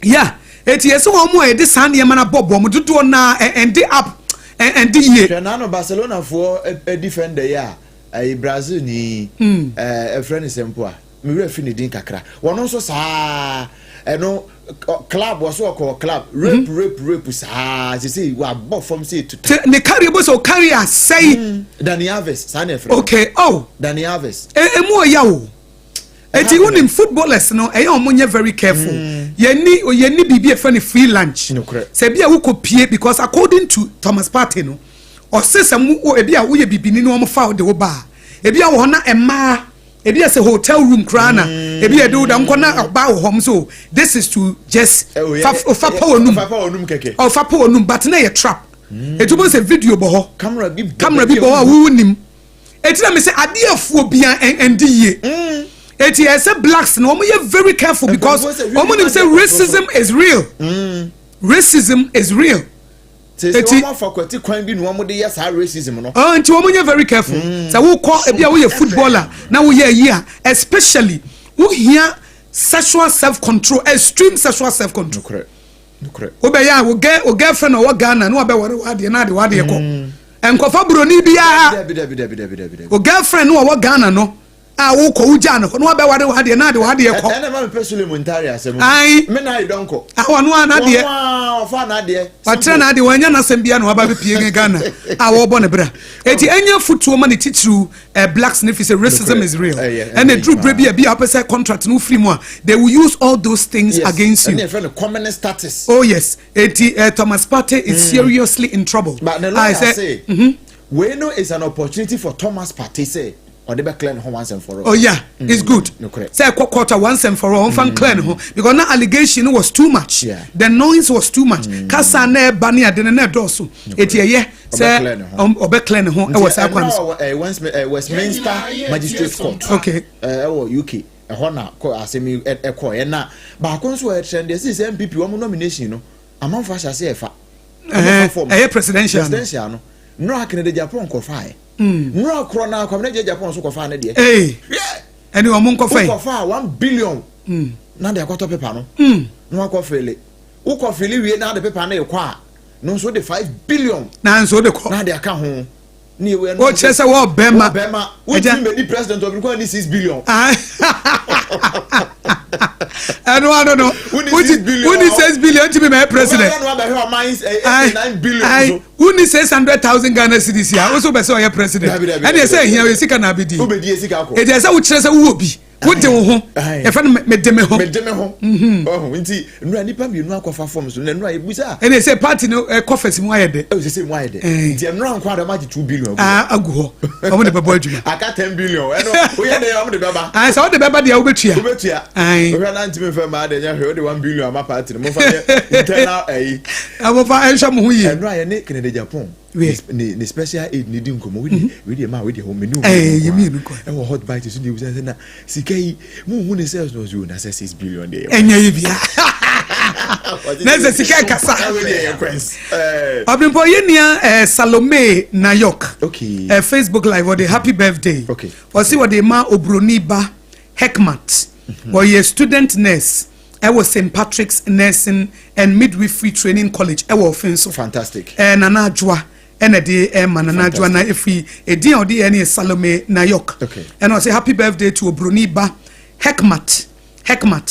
[SPEAKER 2] yeah eti yeso wo mo e de sa na ma na bobo mo dodo na end up and the year
[SPEAKER 1] Fernando Barcelona for a defender ya Brazil ni a friend sempo a me we fini din kakra wono so sa no club was so called club rape sa say we above from say to
[SPEAKER 2] ne carry bo so carry say
[SPEAKER 1] Dani Alves sa na friend
[SPEAKER 2] okay oh
[SPEAKER 1] Dani Alves
[SPEAKER 2] mo ya o eti unim footballers no omonye very careful ye ni bibi e friend free lunch say bia wo kopie because according to Thomas Partey no o sesa mu o bia wo ye bibi ni no mo fa de wo ba e bia wo na ema e bia say hotel room krana e bia de wo da nko na ba wo hom so this is to just fa power num
[SPEAKER 1] keke
[SPEAKER 2] o fa power num but na ye trap eti mo say video bo ho
[SPEAKER 1] camera bi
[SPEAKER 2] bo ho wo nim eti na me say ade afuo bia endi ye eti I say blacks no you very careful because women say racism is real racism is real
[SPEAKER 1] eti for kwati kwan bi no mo de yes racism no
[SPEAKER 2] enti women very careful say wo call e bia wo ye footballer na wo ye here especially wo here sexual self control extreme sexual self control wo be ya wo girlfriend or Ghana no be wo de na de wo de ko enkofa broni bia wo girlfriend no wo Ghana no wo ko uja no be wade na de wade ko
[SPEAKER 1] na ma pesule montari asem me na I don ko
[SPEAKER 2] no ana de
[SPEAKER 1] fa na de
[SPEAKER 2] watre na de wanya na asem bia no ba be pie Ghana wo bo ne bra eti enya futuo ma ne titru blacks ne fi say racism is real and the true bra bia opese contract no free mo they will use all those things against you
[SPEAKER 1] and friend common status
[SPEAKER 2] oh yes eti Thomas Partey is seriously in trouble
[SPEAKER 1] but the lawyer say we know is an opportunity for Thomas Partey say or they be clean once and for all.
[SPEAKER 2] Oh yeah, it's good.
[SPEAKER 1] No correct.
[SPEAKER 2] Say quarter once and for all, fan clean because that allegation was too much.
[SPEAKER 1] Yeah.
[SPEAKER 2] The noise was too much. Kasa ne bani adene ne dosu. Eti ye say obe clean ho. E was
[SPEAKER 1] Westminster Magistrates Court.
[SPEAKER 2] Okay.
[SPEAKER 1] UK. Hona ko asemi e na ba kon so e trend dey say MPP wo nomination no. Amanfa sha say e fa.
[SPEAKER 2] Presidential
[SPEAKER 1] no. No akene de Japan ko fa e. No krona ko na Japan so ko fa na de.
[SPEAKER 2] Eh. Eni o mun ko fa.
[SPEAKER 1] Ko fa 1 billion. Na de akoto paper no. No ko fele. Wo ko fele wie na de paper na e kwa. No so de 5 billion.
[SPEAKER 2] Na so de ko.
[SPEAKER 1] Na de aka ho. Ni we
[SPEAKER 2] no. O chese wo bema.
[SPEAKER 1] Wo ti me di president of ko ni 6 billion.
[SPEAKER 2] I don't know. Who needs 6 billion to be my president?
[SPEAKER 1] 9 billion.
[SPEAKER 2] Who needs 600,000 Ghana cedis here? Also, be so your president. And they say here we see can be di. It is how we chase who be. What do you if I me deme ho. Oh, nti nra nipa bi nu akwafa form so nra e busa. And they say party no coffers mu ayede.
[SPEAKER 1] Oh, they say mu ayede. Nti nra nkwa da match 2 billion.
[SPEAKER 2] Agu ho. Omo de bebo adwuma.
[SPEAKER 1] Aka 10 billion. Eno we ye dey omo de baba.
[SPEAKER 2] So what the baba dey obetua.
[SPEAKER 1] Obetua. We na ntimi fa ma de nya hwe de 1 billion ama party mo fa internal Amo fa ensha mo hu yi. Nra ye ne Canada Japan. the special aid needing come with the man with the home menu.
[SPEAKER 2] You mean
[SPEAKER 1] hot bite is in the CK who sales no you na 6 billion day.
[SPEAKER 2] And you There's a CK Kasa. Obrimpo Yenia Salome Nayok.
[SPEAKER 1] Okay.
[SPEAKER 2] Facebook Live or the happy birthday.
[SPEAKER 1] Okay.
[SPEAKER 2] Or see what the ma Obroniba Hekmat. Or ye student nurse. I was St. Patrick's Nursing and Midwifery Training College. I was so
[SPEAKER 1] fantastic.
[SPEAKER 2] Nana Jwa. And a day, Nana Jwa na efi a day or day any Salome Nayok.
[SPEAKER 1] Okay.
[SPEAKER 2] And I say happy birthday to Obroniba Hekmat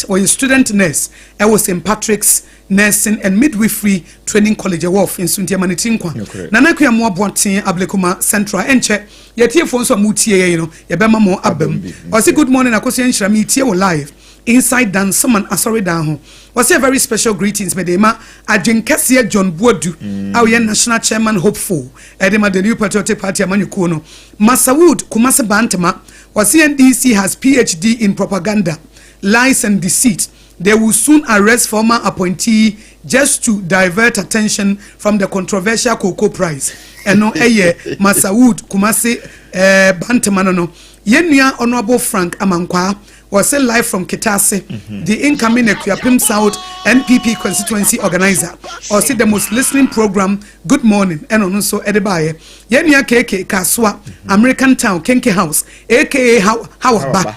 [SPEAKER 2] or a student nurse. I was St. Patrick's Nursing and Midwifery Training College. I was in Suntia Manitinkwa. Nana kuya mo abontin Ablekuma Central enche. Yeti phone so mutie you know. Yebema mo abem. I say good morning. Akosi enchira mi tie wo live. Inside dance, someone sorry down. Was a very special greetings, Medema. Ajenkasia John Boadu, our national chairman, hopeful. Edema, the new patriotic party, Manukono. Masawood, Kumasa Bantama, was CNDC has PhD in propaganda, lies and deceit. They will soon arrest former appointee just to divert attention from the controversial Cocoa Prize. And no, Masawood, Kumasi Bantama, no. Yenya Honorable Frank Amankwa. Was a live from Kitase, the incoming Equiapim South NPP constituency organizer. Or see the most listening program, Good Morning, and also Edebaye. Yenya KK Kaswa, American Town, Kenke House, aka Hawaba.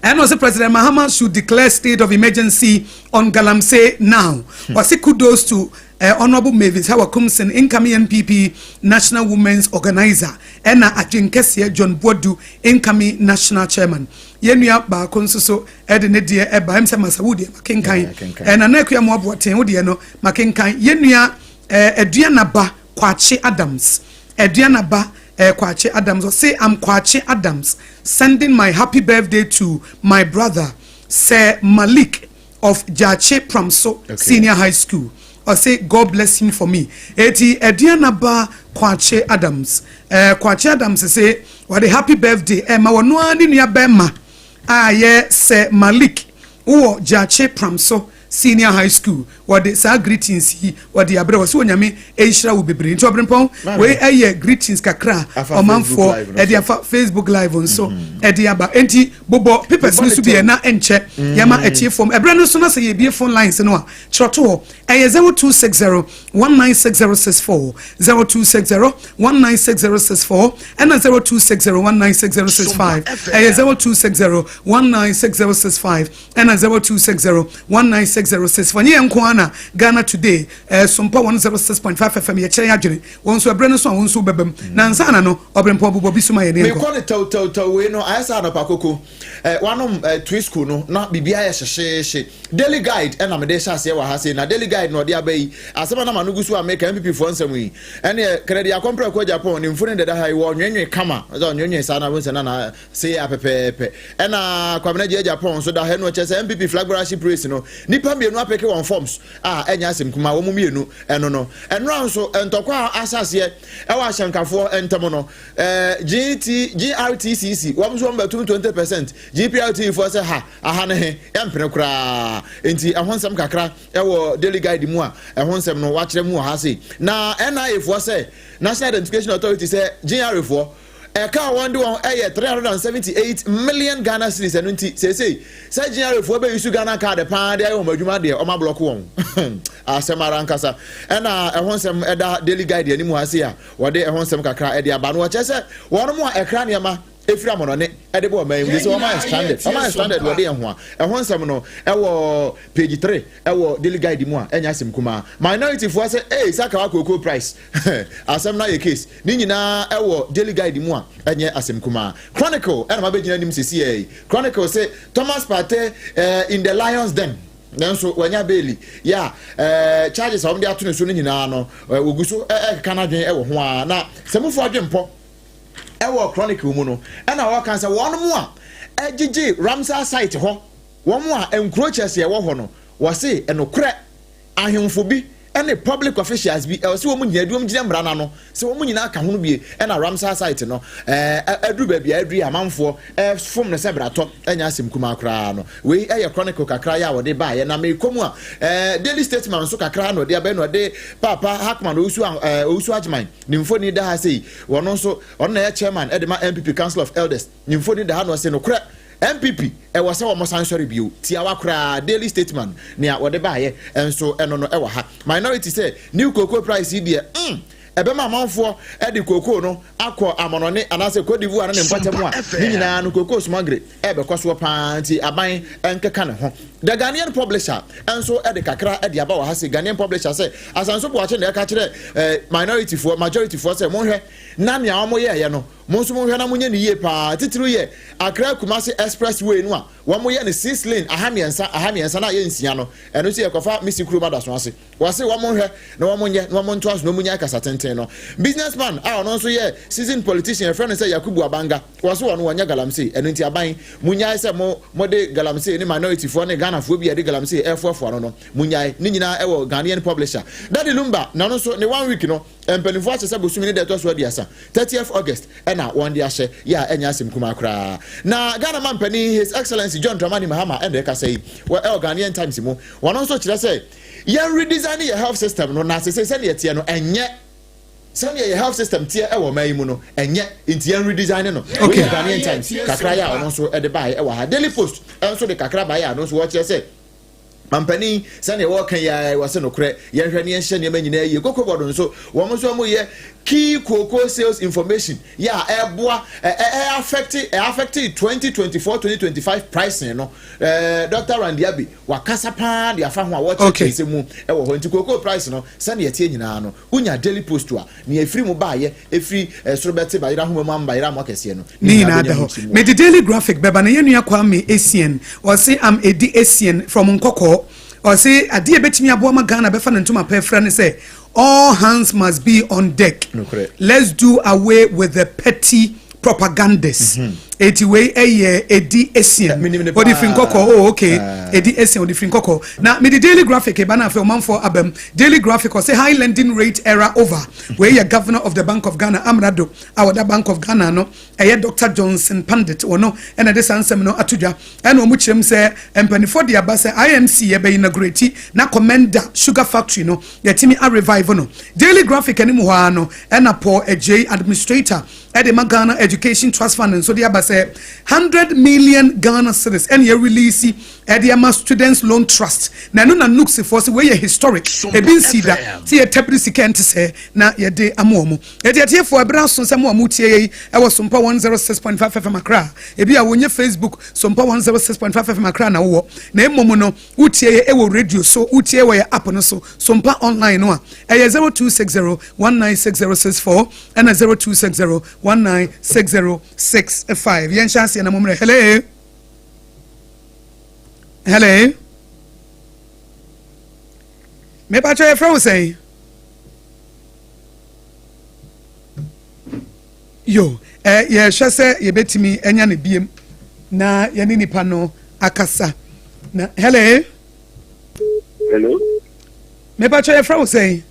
[SPEAKER 2] And also President Mahama should declare state of emergency on Galamsey now. Or see kudos to Honorable Mavis Hawakumsen, incoming NPP National Women's Organizer, and Ajenkesia John Boadu, incoming National Chairman. Yenuya ba konsoso edene de eba emse Masawudi makenkan na nakuya mo aboten wode no makenkan yenuya eduana ba Kwache Adams Kwache Adams say I'm Kwache Adams sending my happy birthday to my brother Sir Malik of Jache Pramso Senior High School. Or say God bless him for me. Eti eduana ba Kwache Adams Kwache Adams say what a happy birthday ma wono ani nua bema Aye Sir Malik Uwo Jache Pramso Senior High School. What the sa greetings he what the abre was onyame ehira wo bebre nti obrempon we aye greetings kakra o man for e dia Facebook live on so e dia ba enti bobo papers ni so be na enche yama etie form ebre no so na say ye phone lines no a chroto aye 0260196064 0260196064 and 0260196065 aye 0260196065 and 0260196065 Nkwana Ghana today SOMPA 106.5 FM ye chere adwene won so ebre no so won so bebam na nsana no obrempo bobi suma ye ne
[SPEAKER 1] me ko ne taw we no ayesa no pakoko wanom tree school no na bibia ye hyehye daily guide na me de hyase wa ha se na daily guide no de abai asema na manugu so America MPP fo nsam yi ene kredi akompra ko Japan ne mfune de da ha wo nwenwe kama so nwenwe sana won se na se apepepe ena kwamna je Japan so da ha no chese MPP flag bearership race no nipa mienu apeke one forms enya asem kuma wo mumienu eno no enran so entokwa asase e wa hyankafo entemo no GRTCC wo so mba 20% GPRT for say ha aha ne he empene kura enti ehonsem kakra e wo daily guide mu a ehonsem no wa kire mu ha sei na NIA for say National Identification Authority say GR for eka wonde won 378 million Ghana cedis enti say GR for be use Ghana card pa de o madwuma de o ma block won asemara nkasa ena ehonsem eda daily guide ani mu ase a wode ehonsem kakra e de aba no wa chese won mu a ekra ne ma efira mo no ne ede bo ma wi so o ma standard wode ehon a ehonsem no e wo page 3 e wo daily guide mu a enya asem kuma minority for say saka wa Cocoa Price asem na ye case ni nyina e wo daily guide mu a enye asem kuma Chronicle ena ma be nyina nim sisi Chronicle say Thomas Partey in the Lions Den nanso wanya beli ya charges of the atune so nyina no oguso kanadwen e wo ho a na semufo adwempo ewo Chronicle mu no ena wo kan se won mu a egigi Ramsar site ho won mu a encroaches ye wo ho no wo se enokre ahemfo bi any public officials be else woman yedum jam branano so woman nyina ka hono bie e na Ramsar site no adru ba bia adru amanfo fom ne sebrato enya asem kuma kra no we e chronicle kakra ya wode ba ye na me komu a daily statement so kakra no de abeno de papa Hackman osu ajman nimfo ni da ha sei wono so on na chairman e de ma MPP Council of Elders nimfo ni da ha no se no kra MPP e was say mo sansori bio ti awakra daily statement ne wode ba ye enso eno no e wa ha minority say new cocoa price here ebema amanfo e de cocoa no akọ amonone anase Cote d'Ivoire na mpatam a ni nyina no cocoa smagre e be koso panti aban enkeka ne ho the Ghanaian publisher enso e de kakra e de aba wa ha se Ghanaian publisher say asanso po ache na ka kire minority for majority for say monhwe na nea omo ye no monso monhwe na munye ne yie pa titiru ye Accra Kumasi expressway no a wo mo ye ne 6 lane ahamiensa na ye nsia no eno se ye kofa misi kuruma da so ase wo se wo monhwe na wo monye na wo monto aso no munya kasatenten no businessman a ono so ye seasoned politician friend say Yakubu Abanga wo se wo no wonya galamsey eno nti aban munya se mo de galamsey ni minority for ne Ghana fo bi de galamsey efofo no munya ni nyina e wo Ghanaian publisher Daddy Lumba na no so ne 1 week no empenifo ache se bosumi ne de to so adiasa 30th August na one day ashe ya enya asim kuma kra na Ghana man pani His Excellency John Dramani Mahama and ka say well Ghanaian Times mo one also kire say yen redesign your health system no na say say tie no enye say your health system tie e wo mai mu no enye inti yen redesign no okay Ghanaian Times kakra ya ono so e de bai e wa ha Daily Post enso de kakra bai ya no so wo kire say Mampani sane wo kan ya wase no kre ye hwene ye hye ne manyina ye kokobodo nso wo mo so mo ye key cocoa sales information ya eboa affect 2024-2025 pricing no Dr. Randiabi wakasa pa de afa ho a wo check ese mu e wo ho nti cocoa price no sane ye tie nyina no unya Daily Post a ne afiri mu ba ye efiri sorobete ba yira ho mamba yira mo kese no
[SPEAKER 2] ni na da ho me the Daily Graphic beba na yenu akwa me Asian or say am edi Asian from Nkoko or say adie betimi aboa ma Ghana befa na ntoma pa fra ne say all hands must be on deck.
[SPEAKER 1] No,
[SPEAKER 2] let's do away with the petty propagandists. Etiwe edi Asian odi Finkoko oh okay edi Asian odi Finkoko na me the Daily Graphic e bana for man for abem Daily Graphic or say high lending rate era over where your governor of the Bank of Ghana Amrado our Bank of Ghana no Dr. Johnson Pandit or no and this answer no atuja and omu chem say empanifo de abase IMC ye be inaugurate na commenda sugar factory no yetimi a revive no Daily Graphic eni mu ha no and Paul J administrator at the Ghana Education Trust Fund and so the say 100 million Ghana cedis and you release Edema Students Loan Trust na no na nuksi for say we historic e bin see that see a tepri kent say na ye de amomo e de tie for abra so say mo amutie yi e was SOMPA 106.5 FM Accra e bi a wonye Facebook SOMPA 106.5 FM Accra na wo na emomo no utie e wo radio so utie we app no so SOMPA online no a e 0260196064 and 0260196065 yen chance na momre hello hello me pa try from say yo ye hwe say ye betimi enya ne biem na ye ni nipa no akasa na hello me pa try from say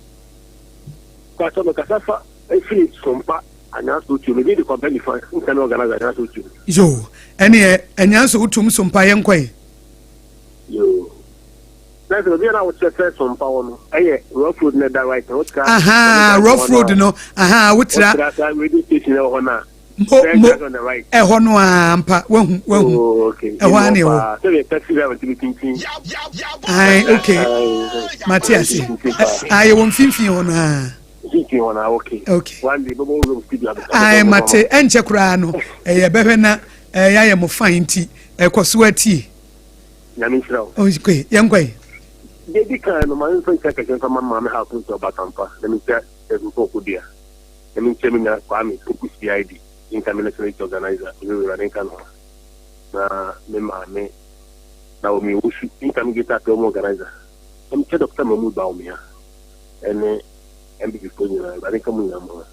[SPEAKER 3] kwa so kasa fa e fini SOMPA anyaso tu me di company fa nkan organize anyaso tu
[SPEAKER 2] yo ene anyaso utum SOMPA yen kwai
[SPEAKER 3] yo that's the na what say SOMPA no rough road na that right what car
[SPEAKER 2] rough road no wutra
[SPEAKER 3] radio station ho na
[SPEAKER 2] ho no ampa wahu
[SPEAKER 3] okay
[SPEAKER 2] ho ani ho
[SPEAKER 3] so the taxi driver to be thinking
[SPEAKER 2] okay Matthias won finfin ho na
[SPEAKER 3] okay one day bobo room studio
[SPEAKER 2] mate enche kura no ye behwe na ya mo fine ti ekoso ati
[SPEAKER 3] nyame nchirawo
[SPEAKER 2] okay yenkwai
[SPEAKER 3] Baby can no man so check again from mama how to batampa let me say ko dia let me tell me na kwame to CID international organizer we running kan na me mame na o mi usu intermediate to organizer I'm Dr. Mahmoud Baumia and MBB for you na running kan mo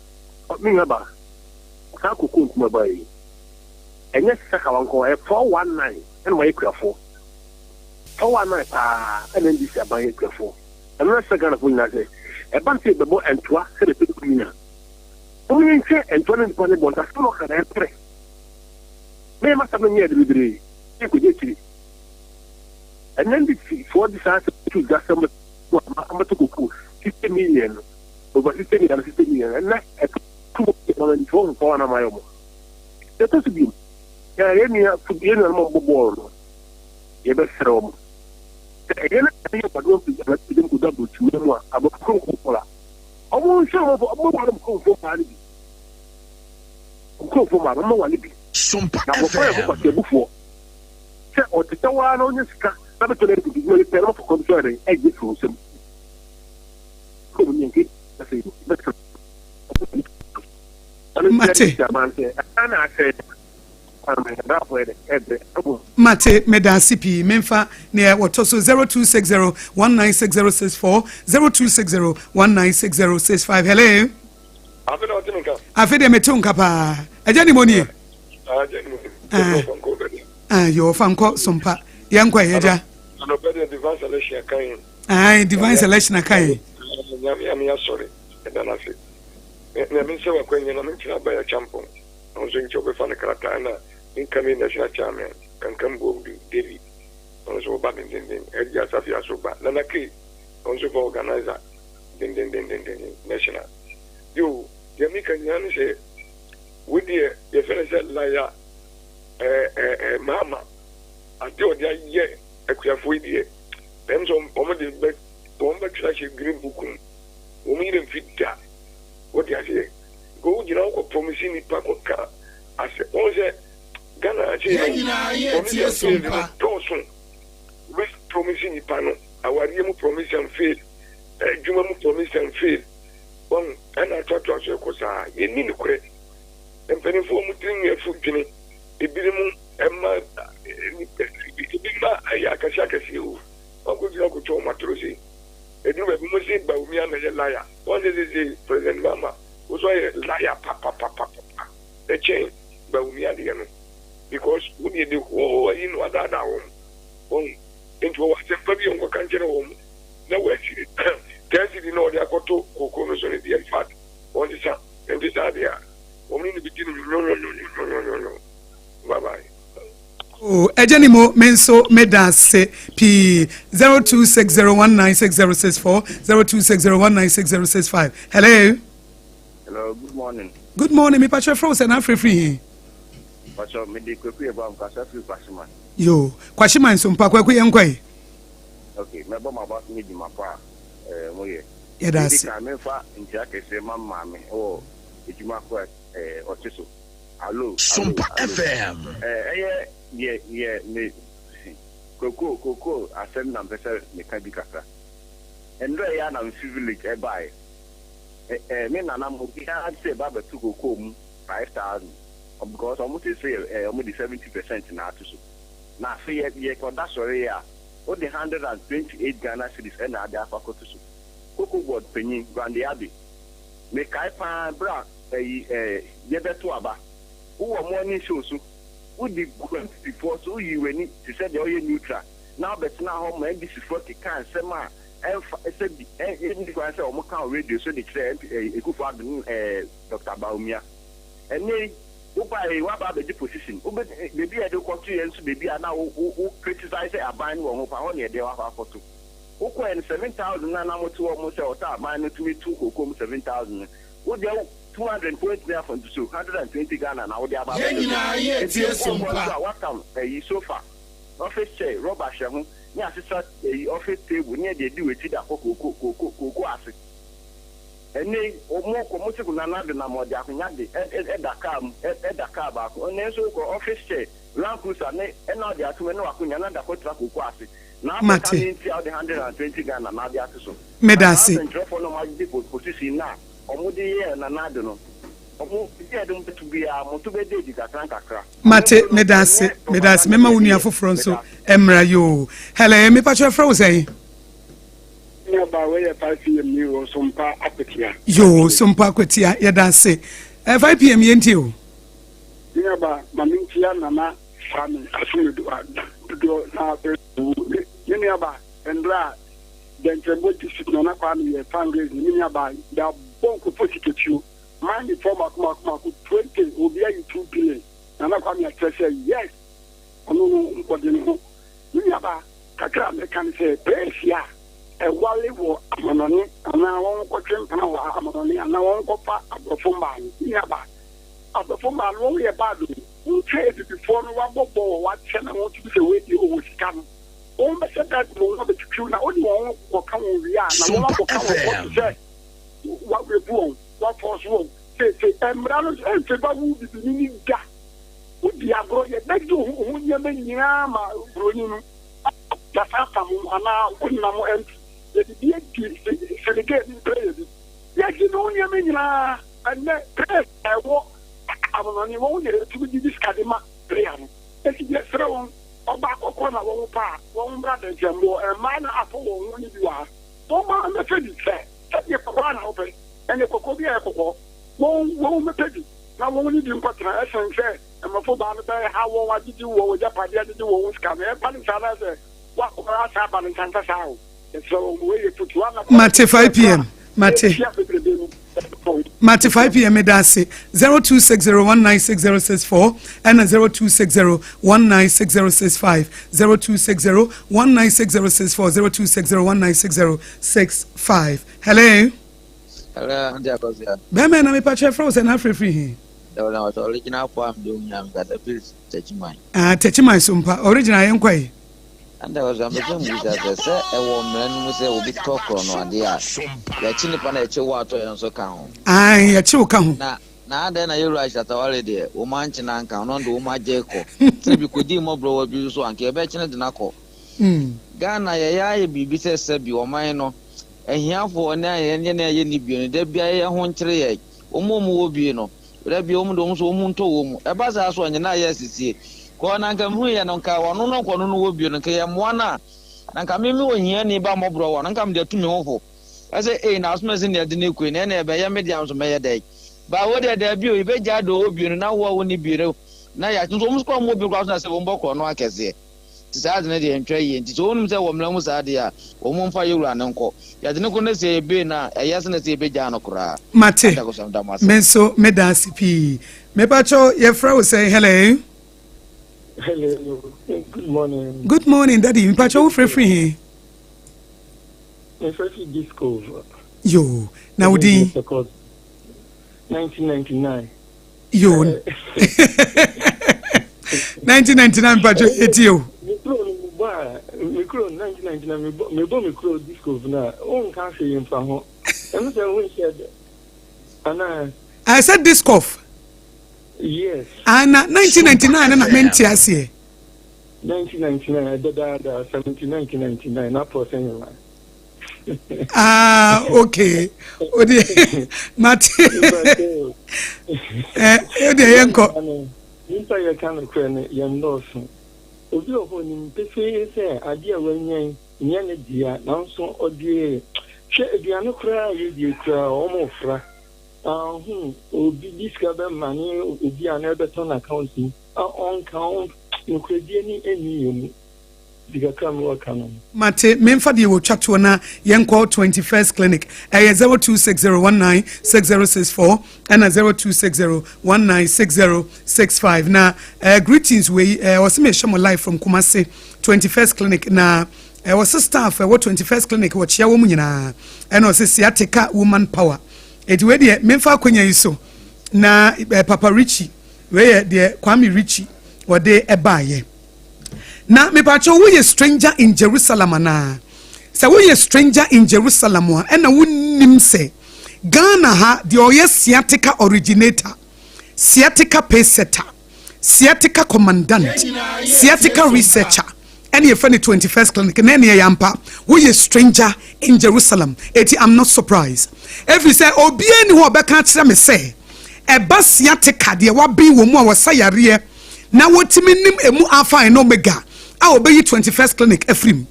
[SPEAKER 3] me ngaba ka ko ko kuma bai enye saka wanko 419 and my equal 4 and then this about equal I'm not second of winner. A bunch of the boy and twa said a bit winner. Only and 20 bonds are still not a pray. They must have been near the library. You could get it. And then the 4 decided to just some 50 million over 50 million and 50 million, and that's a 2 for my own. That was to be. Any more ball. You better throw. Again, I don't think to double to them about Coca-Cola. I won't show up a mobile Coca-Cola. Coca-Cola, no one.
[SPEAKER 4] SOMPA
[SPEAKER 3] FM. Before. Or the tower on your scar, never to let you be off concerning exit from some.
[SPEAKER 2] Mate Medansipi Memfa near what also 0260-196064 0260-196065. Hello. I feel them tunka pa. Ajani moni. Your fanko SOMPA. Yankwa heja.
[SPEAKER 5] No better divine selection kind.
[SPEAKER 2] Divine selection kind.
[SPEAKER 5] Sorry. And then I said, I mean, so when you're not by a champion, I was going to be fan of Karatana, incoming national chairman, can come go to David. Also, bad in Edgar Safia so bad. Nanaki, also for organizer, national. You, the American say, with the fellow liar, Mama, I told you, yeah, a queer for you. Then some already back, bomber trash green book. We need fit that. What do you say? Go, you know, promising it back of car. I said, oh, Ghana, promising it panel. Our Yamu promise and faith. Jumamu promise and faith. One, and I thought to ask you, because you need to credit. And penny for muting your food, Jenny. It be the Emma, I can shake a few. How could you go to Matrosi? They do a music by me and a liar. One is the President Mama, who's a liar, papa. The chain by me and the enemy. Because we need to go in what I know. Into what the Fabian country home. No way. There's in order to go to the fat. On the sun, and this idea. Only in the beginning, no. Bye bye.
[SPEAKER 2] Oh, Ejanimo Menso Medase P 0260196064 0260196065. Hello.
[SPEAKER 6] Hello, good morning.
[SPEAKER 2] Good morning, me Patrick Frozen and free.
[SPEAKER 6] Patrick, me de kweku e ba nkasa free Kwashima.
[SPEAKER 2] Yo, Kwashima SOMPA kweku yankwai.
[SPEAKER 6] Okay, me ba ma ba me di mapa moye.
[SPEAKER 2] Yeah, that's.
[SPEAKER 6] Me fa ntia kese mama me o ejuma kwa otiso. Hello.
[SPEAKER 4] SOMPA FM.
[SPEAKER 6] Yeah, me Coco, I send them better Mekabikasa. And there I am village by. Me and I'm say Baba to go home 5,000 because almost say almost 70% in our tissue. Now, say, that's sorry, what the 128 Ghana cities and other faculties. Coco board penny, Grande Abbey. Make I find bra Yebatuaba. Who are morning shows. Who did before so you were need to say the oil neutral. Now, but now home and this is 40 can sema and said the Omoka radio so they said a good father Dr. Baumia. And they what about the position? Maybe I don't continue and maybe I now who criticize a buying one of they are for two. Who 7,000 and I'm to almost out mine to me 7,000. Would they 200 points there from 220 Ghana now they are about welcome so far. Office chair, Robert Shahu, near sister office table near the do it cocoa acid. And they more commercial than another number at the car back on the office chair, Lancusa, and now they are to another cocoa acid. Now, Mate, the 120 Ghana now they are to
[SPEAKER 2] Medasi.
[SPEAKER 6] Position now.
[SPEAKER 2] Mate Medasi mema unia foforo nso emra yo. Hello me Patrick Frozen. Yo SOMPA akwetia ya danse 5 pm yenti o.
[SPEAKER 7] Nyaba mamintia nana fami asumedu do na nyaba endra Dentrembo district no na kwa me fundraise ni nya ba da bonko posiketu mind the former kuma 20 obi ayi 2 billion na kwa me atese yes ono nko de no nya ba kakra me kan say presia e wale wo amanoni ana won ko twempana wa amanoni ana won ko pa abofomba nya ba abofomba no ye ba do unche before no wa bobo wa chena won to say we di o sika no on be said that mo no be tru na only won ko kan won wi na won ko kan won say wa we bu wa force won say emra no say ba wu bi ni ga o di agro ye be do hu nya me nyina ma broni no da fa mo ana onna mo ent ye di di selege ni prayer di ye di no nya me nyina ane prayer e wo amonani wo ne tu di discard ma prayer no e ti je sra won oba akoko na won pa won bra de jembo e ma na afo won ni bi wa to ma me fe di se e ko na obe ene koko bi e koko won me pedi na won ni di nkwatra e sense e ma fo ba no be ha won wa didi wo japade didi wo won ska me e pa ni sa na se wa ko ra sa ba ni tanta sa o e so we ye tutu na
[SPEAKER 2] Mate 5 p.m. Mate 5 p.m. Medasi 0260196064 and 0260196065 0260196064 0260196065. Hello.
[SPEAKER 8] Hello, Andy Akosia.
[SPEAKER 2] Bema na me pa chef Rose na free.
[SPEAKER 8] The original poem do nyam that the please touch mine.
[SPEAKER 2] Touch my SOMPA original yenkwai.
[SPEAKER 8] And there was a mission with that say a woman who say will be talk on one day. The chini pana che water and so count.
[SPEAKER 2] Ai ya che kan.
[SPEAKER 8] Na then I realize that already woman china kan on do ma jeko. Say bi kodi mo bro bi so anke be china de nako. Ghana ya bibi se bi o man no. Ehiafo na ye na ni bi no da bia ye ho nkyere ye. Omo wo bi no. Da bia omo do so omo nto wo mu. E ba za so anya na ye sisie. Kwa nanka mhu ya nka wano no kwa no wo bio nka ya mwana nanka mimi wonyia ni ba mobro wa nanka mde tumi hofo ase na asuma se ne de ne ku ne ebe ya media so meye dai ba wo de da bio ibe ja do obio na wo ni bio na ya nso mu sko mo bio kwa so na se wo mboko no akese ti sa de ne de ntwa ye nti so onum se wo mla mu sa de a wo mu mfa yewura ne nko ya de ne ko ne se ebe na eya se ne se ebe ja no kura
[SPEAKER 2] Mate menso medasi pi me pacho ye fra wo say hello.
[SPEAKER 9] Hello. Good morning.
[SPEAKER 2] Good morning, Daddy. You patch over free here.
[SPEAKER 9] Free disco.
[SPEAKER 2] Yo, now di
[SPEAKER 9] 1999.
[SPEAKER 2] Yo. 1999 patch it you.
[SPEAKER 9] Micro 1999 me bo micro disco na on can say in fa ho. Em say we said
[SPEAKER 2] I said disc off.
[SPEAKER 9] Yes.
[SPEAKER 2] And 1999 na menti ase.
[SPEAKER 9] 1999 da 1999 na person.
[SPEAKER 2] Okay. Odi Mate. Odi yenko.
[SPEAKER 9] Nimpa ye kan kwen yem loso. Obi oho ni mpefe se ade a wanyan nya ne dia na nso odi hwe aduane kura ye di kura omo fra. Obi discover money obi another ton accounting on count no credit any emu diga kam work anon
[SPEAKER 2] Mate memfa de wo twato na yenko 21st clinic 0260196064 and 0260196065 na greetings we was me shamo live from Kumasi 21st clinic na was staff what 21st clinic what chia wo mu nyina and was sciatica woman power. It we de memfa kwanya iso na Papa Richie we de Kwame Richie wode ebaye na me pacho we stranger in Jerusalem na say we stranger in Jerusalem a na wonnim se Ghana ha de oye sciatica originator sciatica pacesetter sciatica commandant sciatica researcher any of 21st clinic na ne yampa we a stranger in Jerusalem I'm not surprised if you say obi eni ho obeka kire me say e ba sciatica de wa bi wo mu a wasayare na wotimi nim emu alpha and omega a obeyi 21st clinic afrim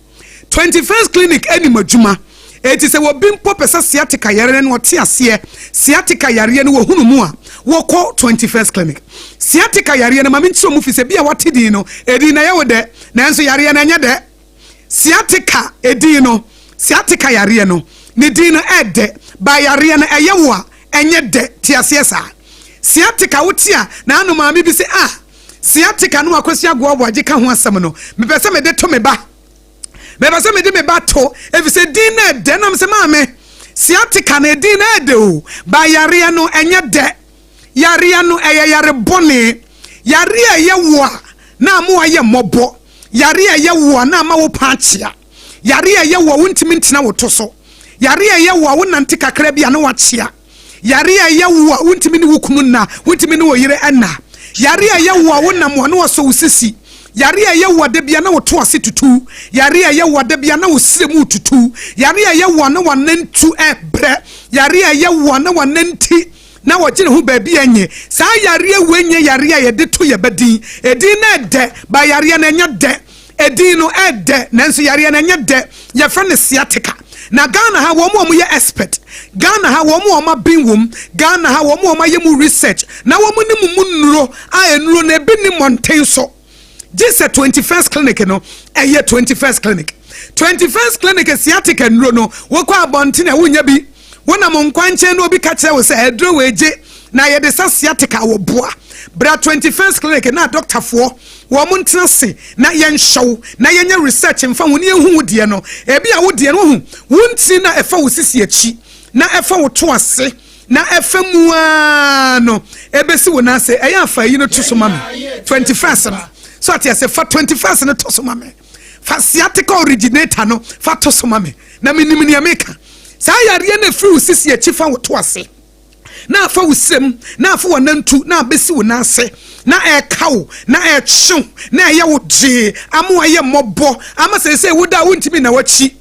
[SPEAKER 2] 21st clinic eni madjuma eti se wo bi mpo pesa sciatica yare no te ase sciatica yare no wo hunu mu a wo ko 21st clinic sciatica yare no ma mentso mu fi se bia watedi no edi na ye wo de na enso yare na nya de sciatica edi no sciatica yareɛ no ne din no ɛdɛ ba yareɛ no ɛyɛ wo a ɛnyɛ dɛ tiaseɛ saa sciatica wotia na anu maame bi sɛ sciatica no akosi agoabo agye ka ho asɛm no mepɛ sɛ mede to me ba mepɛ sɛ mede me ba to efisɛ din na ɛdɛ nam sɛ maame sciatica na din na ɛdɛ o ba yareɛ no ɛnyɛ dɛ yareɛ no ɛyɛ yare bɔne yareɛ ɛyɛ wo a na mo ayɛ mmɔbɔ yareɛ ɛyɛ wo a na ma wo paakyea yareɛ ɛyɛ wo a wontimi ntina wo to so yareɛ ɛyɛ wo a wonante kakra bi a na wakyea yareɛ ɛyɛ wo a wontimi ne wo kum na wontimi ne wo yere ɛna yareɛ ɛyɛ wo a wonam wo na wɔsɔ wo sisi yareɛ ɛyɛ wo da bia na wo to ase tutu yareɛ ɛyɛ wo da bia na wo sremu tutu yareɛ ɛyɛ wo na wanantu ɛbrɛ yareɛ ɛyɛ wo na wananti na wagye ne ho baabi anye saa yareɛ wenye yareɛ yɛde to yɛbadin edin na ɛdɛ ba yareɛ na ɛnyɛ dɛ edin no ɛdɛ nanso yareɛ na ɛnyɛ dɛ yɛfrɛ ne sciatica na Ghana ha wo mo yɛ expert Ghana ha wo mo bin wom Ghana ha wo mo yɛ mu research na wo mo ne mu nnuro a enuro na ebi ni mountain so this 21st clinic no ɛyɛ 21st clinic 21st clinic sciatica nnuro no wo kɔ abɔnten na wonya bi wona mo nkwanche no obi ka kyerɛ wo sɛ edro weje na yɛde sa sciatica wo boa bra 21st clinic na doctor fo wo mo ntena se na yɛnhyew na yɛnya research mfa wo ne ehu de no ebi a wo de no hu wonti na ɛfa wo sisi achi na ɛfa wo to ase na ɛfa mu no ebesi wo na se ɛyɛ afa yi no to so ma me 21st no so ati ase fa 21st no to so ma me fa sciatica originator no fa to so ma me na minim ne ameka saa yareɛ na free wo sisi achi fa wo to ase na afa wo sem na afa wo nantu na abesi wo na ase na ɛkaw na ɛkyew na ɛyɛ wo gye amo ɛyɛ mmɔbɔ ama sɛ wo da wontimi na wachi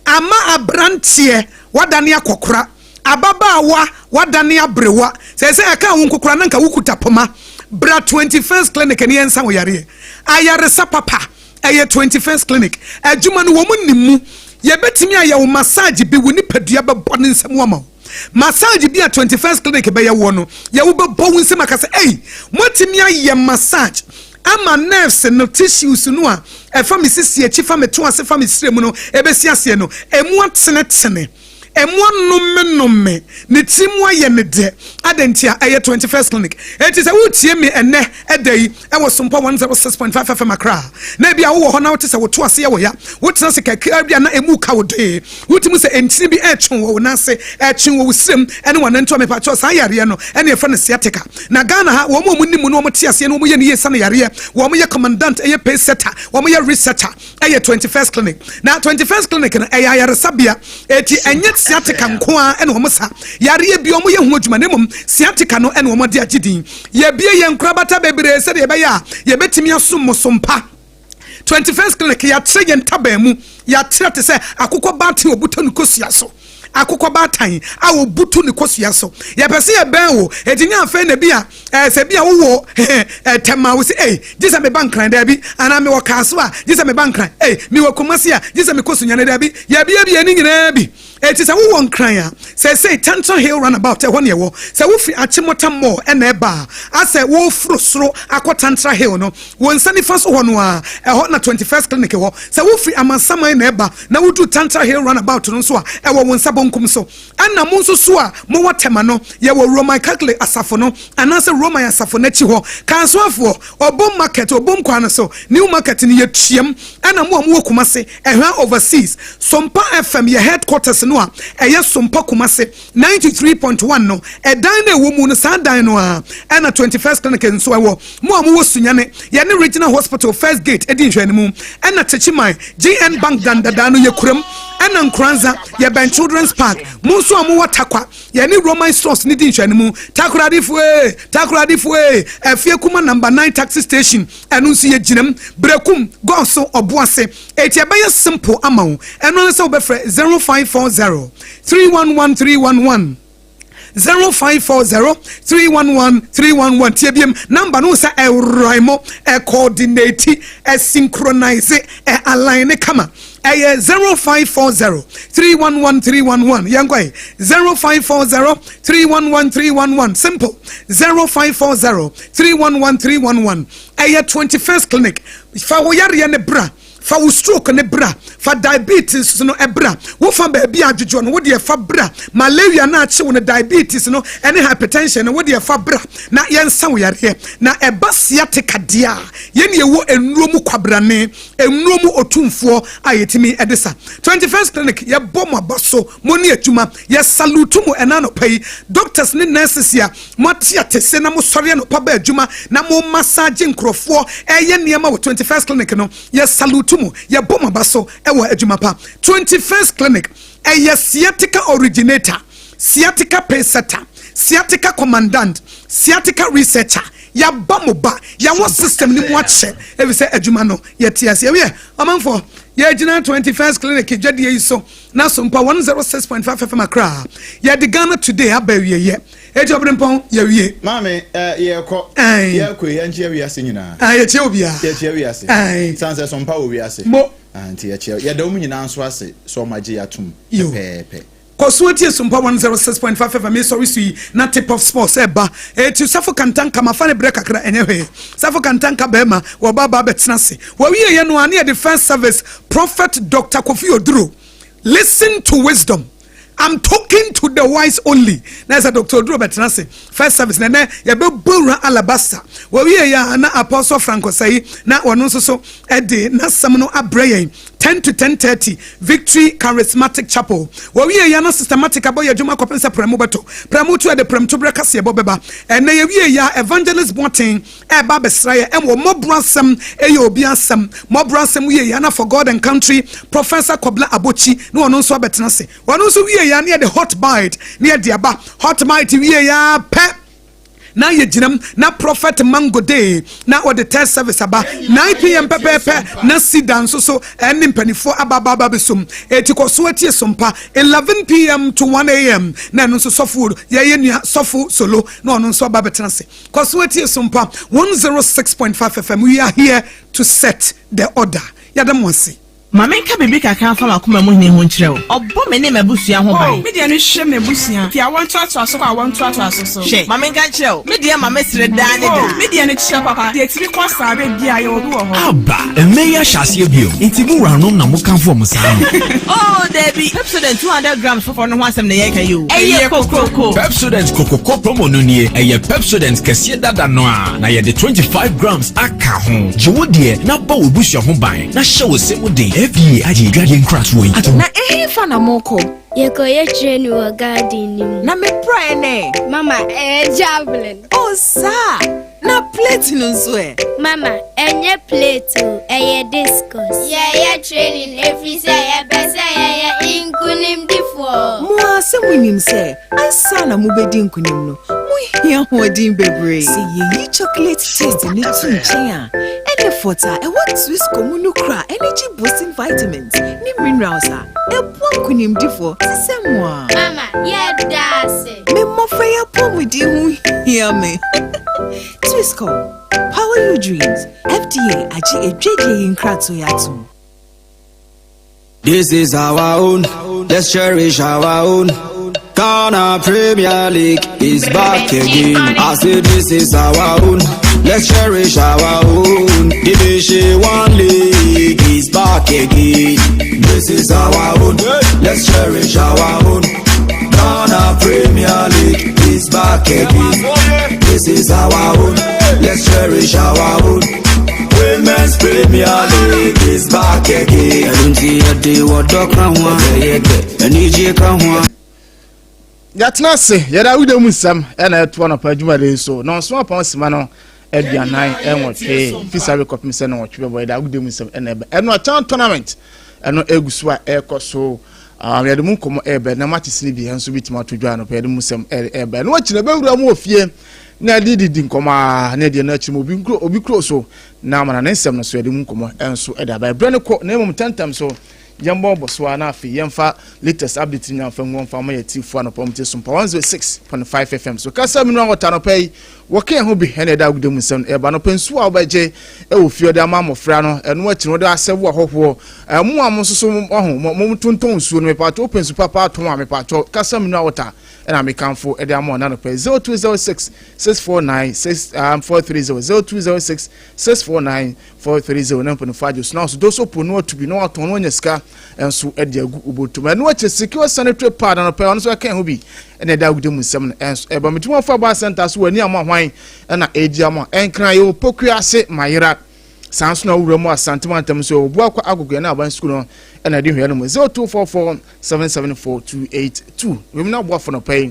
[SPEAKER 2] ama abranteɛ wadane akɔkora ababaawa wadane abrewa sɛ ɛka wo nkokora na nka wokuta poma bra 21st clinic ne yɛnsa wo yareɛ ayaresa papa ɛyɛ 21st clinic adwuma no wo mu nimu yɛbɛtimi ayɛ wo massage bi wo nipadua bɛbɔ ne nsɛm wama wo massage bi a 21st clinic bɛyɛ wo no yɛ wo bɛbɔ wo nsɛm aka sɛ motimi ayɛ massage ama nerves no tissues no a ɛfa me sisi achi fa me to ase fa me srem no ɛbɛsi ase no emu atenetene emu nome ne timu ayɛ ne de adentia ɛyɛ 21st clinic enti sɛ wotie me ene ɛdai ɛwɔ SOMPA 106.5 FM akra na bia wo hɔ na wote sɛ wo to ase yɛ wo ya wotena se kakra bia na emu ka wo de wotimu sɛ entini bi ɛtwen wo na se ɛtwen wo srem ɛne wananto me pa cho saa yare no ɛne ɛfa ne sciatica na Ghana ha wo mo nimu no mo te ase no mo yɛ ne yɛ sana yare wo mo yɛ commandant ɛyɛ pace setter wo mo yɛ researcher ɛyɛ 21st clinic na 21st clinic no ɛyɛ yare sabia eti ɛnyɛ sciatica nkoa ene wo sa yareɛ bi omo ye hu adwuma ne mom sciatica no ene wo de agidin ye bie ye nkrabata bebre se de be ya ye betimi asom SOMPA 21st clinic ya tre ye ntaba mu ya tre te se akokɔ bate obuto nkosua so akokɔ batan a obuto ne kosua so ye pese ye ben wo edinya afa na bi a se bi a wo tema wo se gisa me bankran da bi ana me wo kaso a gisa me bankran me wo komasi a gisa me kosunya ne da bi ye bia ni nyina bi eti se wo nkran a se Tanton Hill runabout ɛhɔ ne ɛwɔ se wo fi Achimota Mall ɛna ɛba ase wo furo soro akɔ Tantra Hill no wo nsani fa so hɔ no a ɛhɔ na 21st clinic ɛhɔ se wo fi Amansama na ɛba na wo du Tantra Hill runabout no so a ɛwɔ wo nsa bonkum so ana mo nso so a mo watema no ye wo Roman Catholic asafo no anase Roman asafo na chi hɔ kansoafo obom market obom kwan so new market ni yetiem ana mo Kumase ɛhwa overseas SOMPA FM ye headquarters no a ɛyɛ SOMPA Kumase 93.1 no ɛdan na ɛwɔ mu no saa dan no a ɛna 21st clinic nso ɛwɔ mo wo sunyane ye ne regional hospital first gate edi nhwani mu ɛna Techiman GN Bank dandada no ye kuram ɛna Nkranza ye Ben Children's Park mo nso mo watakwa ye ne Roman stores ne di nhwani mu takoradifo afie kuma number 9 taxi station ɛno nso ye ginam brekum gonso oboase eti ɛbɛyɛ simple amount ɛno nso obɛfrɛ 0540 311311 0540 311311 tiebiem number no sa Raimo coordinate synchronize align kama 0540 311311 yankoi 0540 311311 simple 0540 311311 21st clinic fa wo yare ne bra fa wo stroke ne bra fa diabetes no ebra wo fa ba bia adwodwo no wo de fa bra malaria na ache wo ne diabetes no ene hypertension no wo de fa bra na yensa wo yare na eba sciatica dia ye ne wo enuro mu kwabrane enuro mu otumfo ayetimi edesa 21st clinic ye bom abaso mo ne atuma ye salute mu enano pai doctors ne nurses ya matia tese na mo sori no pa ba adwuma na mo massage nkrofo eye niam wo 21st clinic no ye salute mu ye bom abaso ewo adwuma pa 21st clinic eye sciatica originator sciatica pacesetter sciatica commandant sciatica researcher ya bamoba ya wo system ni mu ache ebi say adwuma no ye tiase we amanfo ye gina 21st clinic dwade yi so na SOMPA 106.5 FM Accra ye de Ghana today abawie ye eji obrempon ye wie
[SPEAKER 1] mame ye ko ye nche wie ase nyina
[SPEAKER 2] ye che obia
[SPEAKER 1] ye che wie ase sanse SOMPA wo wie ase anti ye che ye da mu nyina nso ase so magie atum pepe
[SPEAKER 2] Kosuati SOMPA 106.5 FM sorry sui na tip of sports eba to safo kantanka mafane break akra enyewe safo kantanka bema wo baba betnase wo wie ye no ane the first service prophet Dr. Kofi Oduro listen to wisdom. I'm talking to the wise only. There's a Dr. Oduro betnase first service na ye be bura alabasta wo wie ya na apostle Franco say na wono so ede na samno abrayen 10 to 10:30 Victory Charismatic Chapel. Wo wie ya na systematic aboy adwuma kopensa premu beto. Premu to the prem to breakers ye bobeba. And na ye wie ya evangelist Botin e ba besraye em wo mobrasem e ye obi asem. Mobrasem wie ya na for God and country Professor Kobla Abochi no ono so betenase. Wono so wie ya near the hot bite near the aba hot bite wie ya pe na ye jinam na prophet mango day na or the test service aba 9 p.m. pepe na sidan so any mpanifo ababa besum etikoso atie SOMPA 11 p.m. to 1 a.m. na no so sofu ye nua sofu solo na ono so aba betenase koso atie SOMPA 106.5 FM we are here to set the order yadam wase
[SPEAKER 10] Mamenka bibi kaka fa makoma mu hine ho nkyerɛ wo. Ɔbɔ me ne mabusua ho ban.
[SPEAKER 11] Me de no hwɛ mabusua. Fi awon to aso so kwa awon to aso so.
[SPEAKER 10] Hwɛ, mamenka kyerɛ wo. Me de ma mesre da ne da.
[SPEAKER 11] Me de no kyerɛ papa. De tiri kwa sabe bia ye obi wo ho.
[SPEAKER 4] Aba, emeya hyase bio. Intimu ranom na mokanfo mo saa.
[SPEAKER 10] Oh, Debbie, Pepsodent 200 grams for no asem na ye ka yo. Eye kokoko.
[SPEAKER 4] Pepsodent kokoko promo no nie. Eye Pepsodent kese dada no a. Na ye de 25 grams aka ho. Jiwo de na ba obusua ho ban. Na hye wo se mo de. FDA aje dwade nkrat wo yi.
[SPEAKER 10] Na fa na moko.
[SPEAKER 12] Yeko ye train wo garden nim.
[SPEAKER 10] Na me pray ne.
[SPEAKER 12] Mama, javelin.
[SPEAKER 10] Oh, sir. Na plate no so e.
[SPEAKER 12] Mama, enye plate o, eye discus. Ye training every say ye bese ye inkunim difo.
[SPEAKER 10] Mo asem nim say, ansa na mo bedi nkunim no. Mo hia hodin bebre. Say ye chocolate taste ni tun chen a. Any fota e what Swiss comunu kra energy boosting vitamins. Ni minerals a. E po nkunim difo. Se mo.
[SPEAKER 12] Mama, ye dase.
[SPEAKER 10] Me mo fa ya po mo di hu hia me. Twisco, power your dreams. FDA aji ejeje in kratso yatu.
[SPEAKER 13] This is our own. Let's cherish our own. Ghana Premier League is back again. I say this is our own. Let's cherish our own. Division 1 League is back again. This is our own. Let's cherish our own. Ghana Premier League is back again. This is our own. Let's cherish our own. Women's Premier League is back again. I don't see a day what doctor want. And EJ can want.
[SPEAKER 14] Yatna se yada wude musam ena eto na padwuma de so no so apon sima no aduanan enwotwe fisare kopim se no wotwe boy da wude musam ena ebe eno chan tournament eno egusu a ekoso yade mu komo ebe na match ni bi enso bitima to dwa no pede musam ebe no wachire be wura mu ofie na didi nkoma na de na chimo obi kro so na mana nsem no so yade mu komo enso eda ba bre ne ko na emum tantam so Jambo Boswa na afi yemfa latest update nya fa ngom fa ma yati fu anopom te SOMPA 106.5 FM so kasa mi no wota no pay woke ho bi ene da gudem nsem e ba no pensu a obaje e wo fie da ma mofra no eno achi no da asebu ahoho mu am so so ho mo tunton nsuo no me pa to pensu papa to ma me pa to kasa mi no wota and I can for a damn one 0206 649 430 0206 649 430 number 5 now so those open to be no on one ska and so at the ubutu and what is secure sanitary pad and a pair on so I can't be and a dog doing some and a bomb for bar centers when near my wine and a age and cry you pokriase my rat. Sounds no room was Santimantum so walk ago now one school and I do hear them 0244 774 282. We will not work for no pay.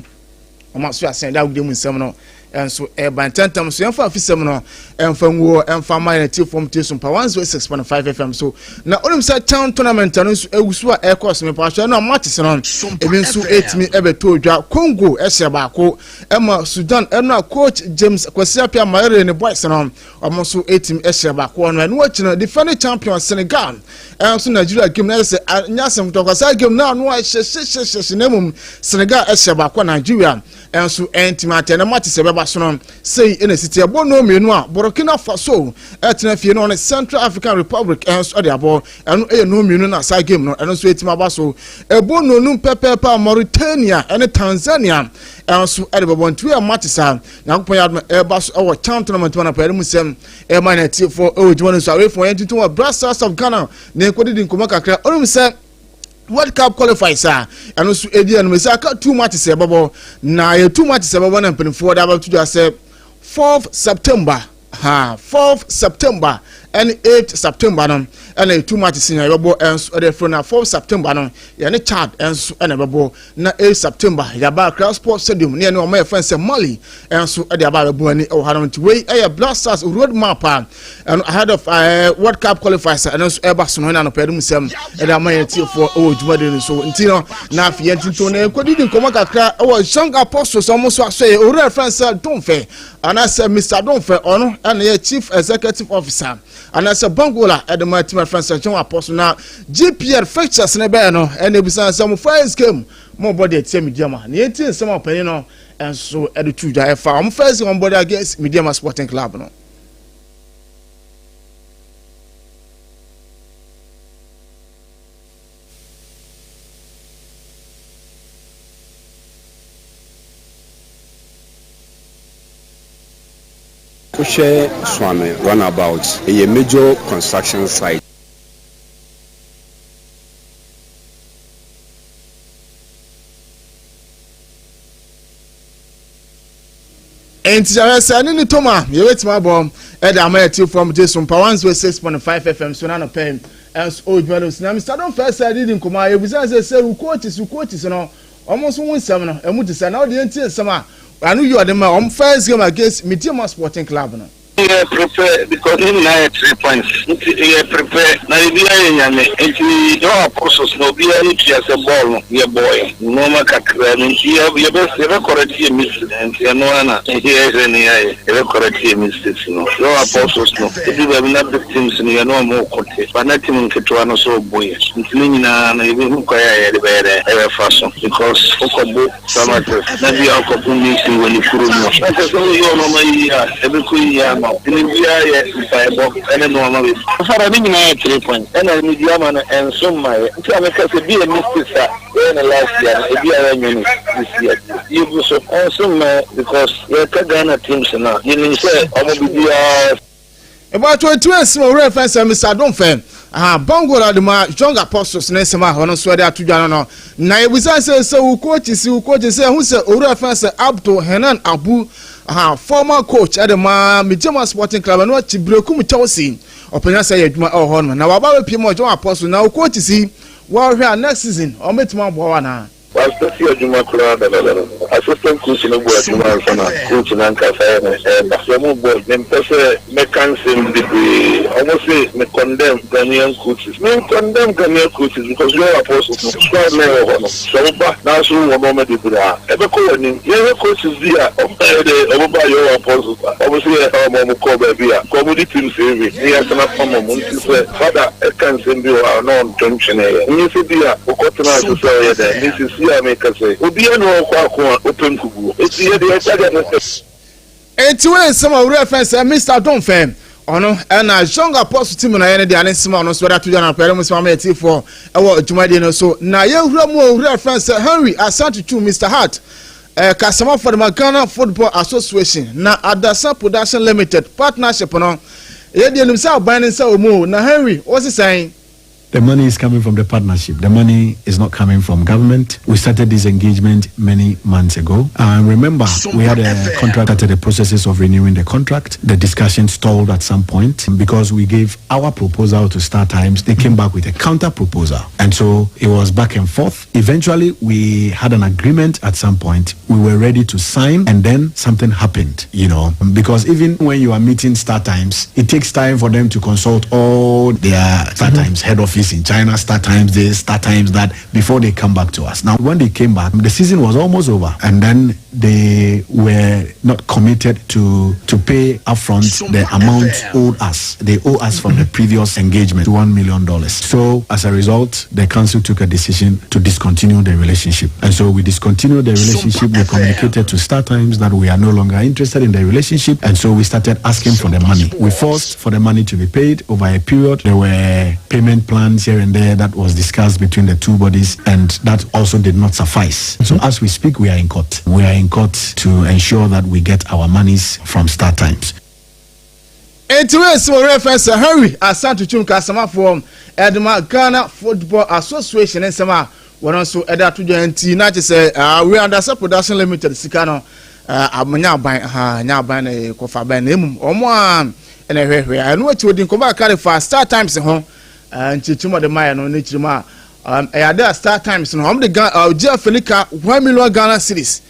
[SPEAKER 14] I'm not sure send out them seminal and so by 10 times so for seminal and from war and from my native from SOMPA 106.5 FM. So now all them said town tournament and also air course me passion no matches on even so 8 me ever told you Congo Eshabako Emma Sudan and coach James Kwasiapia Maire and the boys and almost 8 me Eshabako and watching the defending champion Senegal and so Nigeria game na say nyasem to kwasa game na no nemum Senegal Eshabako Nigeria and so antimate and matches eba so say in a city abo no me no Burkina Faso etna fie no Central African Republic and so the abo and no me no na side game no and so etima ba so ebo no num pepepa Mauritania and Tanzania and so eba bon two matches na kupon ya eba so our champ tournament na pa mu sem e man na tie for o jwanu so away for 22 Blasters of Ghana na ko di nkoma kakra onum say World Cup qualifiers and also Edian Mesaka 2 matches babo na ye 2 matches babo na penfo da ba to just say 4th September 4th September and 8th September no and 2 matches in babo and so the for na 4th September no ya ne Chad and so and babo na 8th September ya ba Cross Sports Stadium near no my friend say Mali and so e ba babo ani o hanon to way Blasters road map and ahead of World Cup qualifiers and also eba so na no pedum sem e da man yeti for o jumade so ntino na afie ntito na ekodi din koma kakra o young apostles almost so say o reference don't fair and I say Mr. Donfe ono and the chief executive officer and I say Bangola at the my team friends young apostle now GPL fixtures na be no and e bisa some first game more body at media man na enti some opinion no and so e do tuja e fa first on body against Media Sporting Club no
[SPEAKER 15] Kushe Swame runabout a major construction site.
[SPEAKER 14] And Sani Toma, you wait my bomb at the American from SOMPA 106.5 FM, so none of pen as old fellows. Now, Mr. Don't first I didn't come out. Besides, say, who quotes, and all almost 1 7 and would say, now the entire summer. I know you are the man first game against Media Sporting Club.
[SPEAKER 16] Yeah, prepare because in 3 points. Yeah, prepare. Now, you are apostles, no be any as a ball, your boy. No macacran, you best ever correct your mistakes, and no one here is any ever correct your mistakes. No apostles, no. If you have not the teams in your normal country, but not even Ketuano so boy. Nina, even who quite ever fashion because Okobo, Samatas, maybe Okobo meeting when you couldn't know. That's all you know, every queen. In India, and then normally. For a minute, 3 points. And I need Yaman and some my. Because it be a mistake in the last year, it be a minute this year. You go so awesome because you're Ghana teams now. You need to say, I'm going to be
[SPEAKER 14] about 22 small reference, Mr. Donfe. Bangola the young apostles next summer, on sweater to Jano. Now, we say, so coaches, who say, reference up to Henan Abu. Former coach at the Media Sporting Club and what Chibrokum Chelsea. Opinion say my own. Now about people John Apostle now coach see well here next season or meet my boy.
[SPEAKER 16] Assistant coach in the board, coach in Anka, and Samu board, then mechanism degree. Almost say me condemn Ghanaian coaches. Me condemn Ghanaian coaches because you are apostles. So now so one moment degree. Ever coaches there. Over your apostles. Obviously, I'm call baby. Community team saving. He has not come on. Father, I can't send you a non-junction. You see, dear, what can I say? This is make us say, open kubu. It's the
[SPEAKER 14] it's when some reference Mr. Donfe. Ono and young apostle team na yene de ane sima no so da to jana pere musima me ti for e wo jumade no so na ye hura mo reference Henry Asante to Mr. Hart Kasama for the Ghana Football Association na Adasa Production Limited partnership no yedi elimsa oban nsa omo na Henry what's he saying?
[SPEAKER 17] The money is coming from the partnership. The money is not coming from government. We started this engagement many months ago. Remember, we had a contract at the processes of renewing the contract. The discussion stalled at some point because we gave our proposal to Star Times. They came back with a counter proposal. And so it was back and forth. Eventually, we had an agreement at some point. We were ready to sign and then something happened, because even when you are meeting Star Times, it takes time for them to consult all their Star Times head office in China, Star Times this, Star Times that, before they come back to us. Now, when they came back, the season was almost over, and then they were not committed to pay upfront the amount owed us. They owe us from the previous engagement, $1 million. So, as a result, the council took a decision to discontinue the relationship. And so we discontinued the relationship. We communicated to Star Times that we are no longer interested in the relationship, and so we started asking for the money. We forced for the money to be paid over a period. There were payment plans here and there that was discussed between the two bodies, and that also did not suffice. So as we speak, we are in court. We are in court to ensure that we get our monies from Star Times.
[SPEAKER 14] Reference Harry Asante Chum Kasama from Edema Ghana Football Association and Sama one also Eda to Janti na say we Adasa Production Limited Sikano amanya ban nya ban e kofa ban emu omo an ene hwehwe anu ati odin ko ba carry for Star Times ho nchichimo de maya no ne chirima ada Star Times no de Odehyieba Fenika 1 million Ghana cedis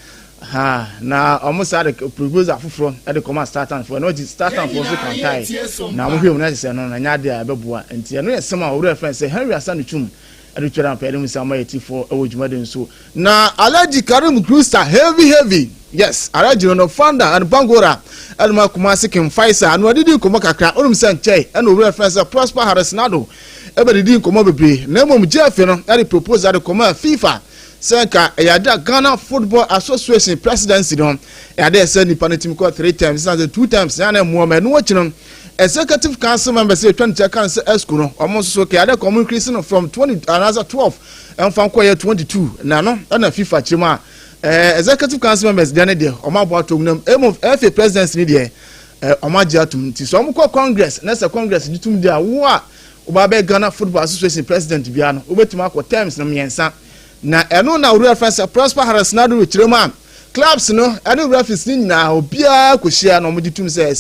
[SPEAKER 14] na almost had a proposal for the command Star Times for no Star Times for so kan na mo hwe na say no na nya de abeboa nti no yesema o reference say Henry Asante Chum Richard Pedro Samayeti for Ewojumade so na Alhaji Karim Cruiser heavy yes Alhaji no founder and Bangora and Makumasi Kim Faisa and wadidi komo kakra onum sanche and o reference Prosper Harris Nado ebedidi komo bebre na mom Jeff no e propose at the command FIFA senka yada Ghana Football Association presidency no yada say ni panetim ko 3 times and 2 times na mo ma no wachino executive council members say 20 council esku no almost so yada common increasing from 20 another 12 and from 22 na no na FIFA chima executive council members dey there omabo atom em FA presidency ni there omaji atom ti so omko congress na say congress ditum there wo a obabe Ghana Football Association president bia no obetima akọ terms no miensa na eno na reference Prosper Harris Nado Richirema clubs no eno reference ni na obia koshia no omditum say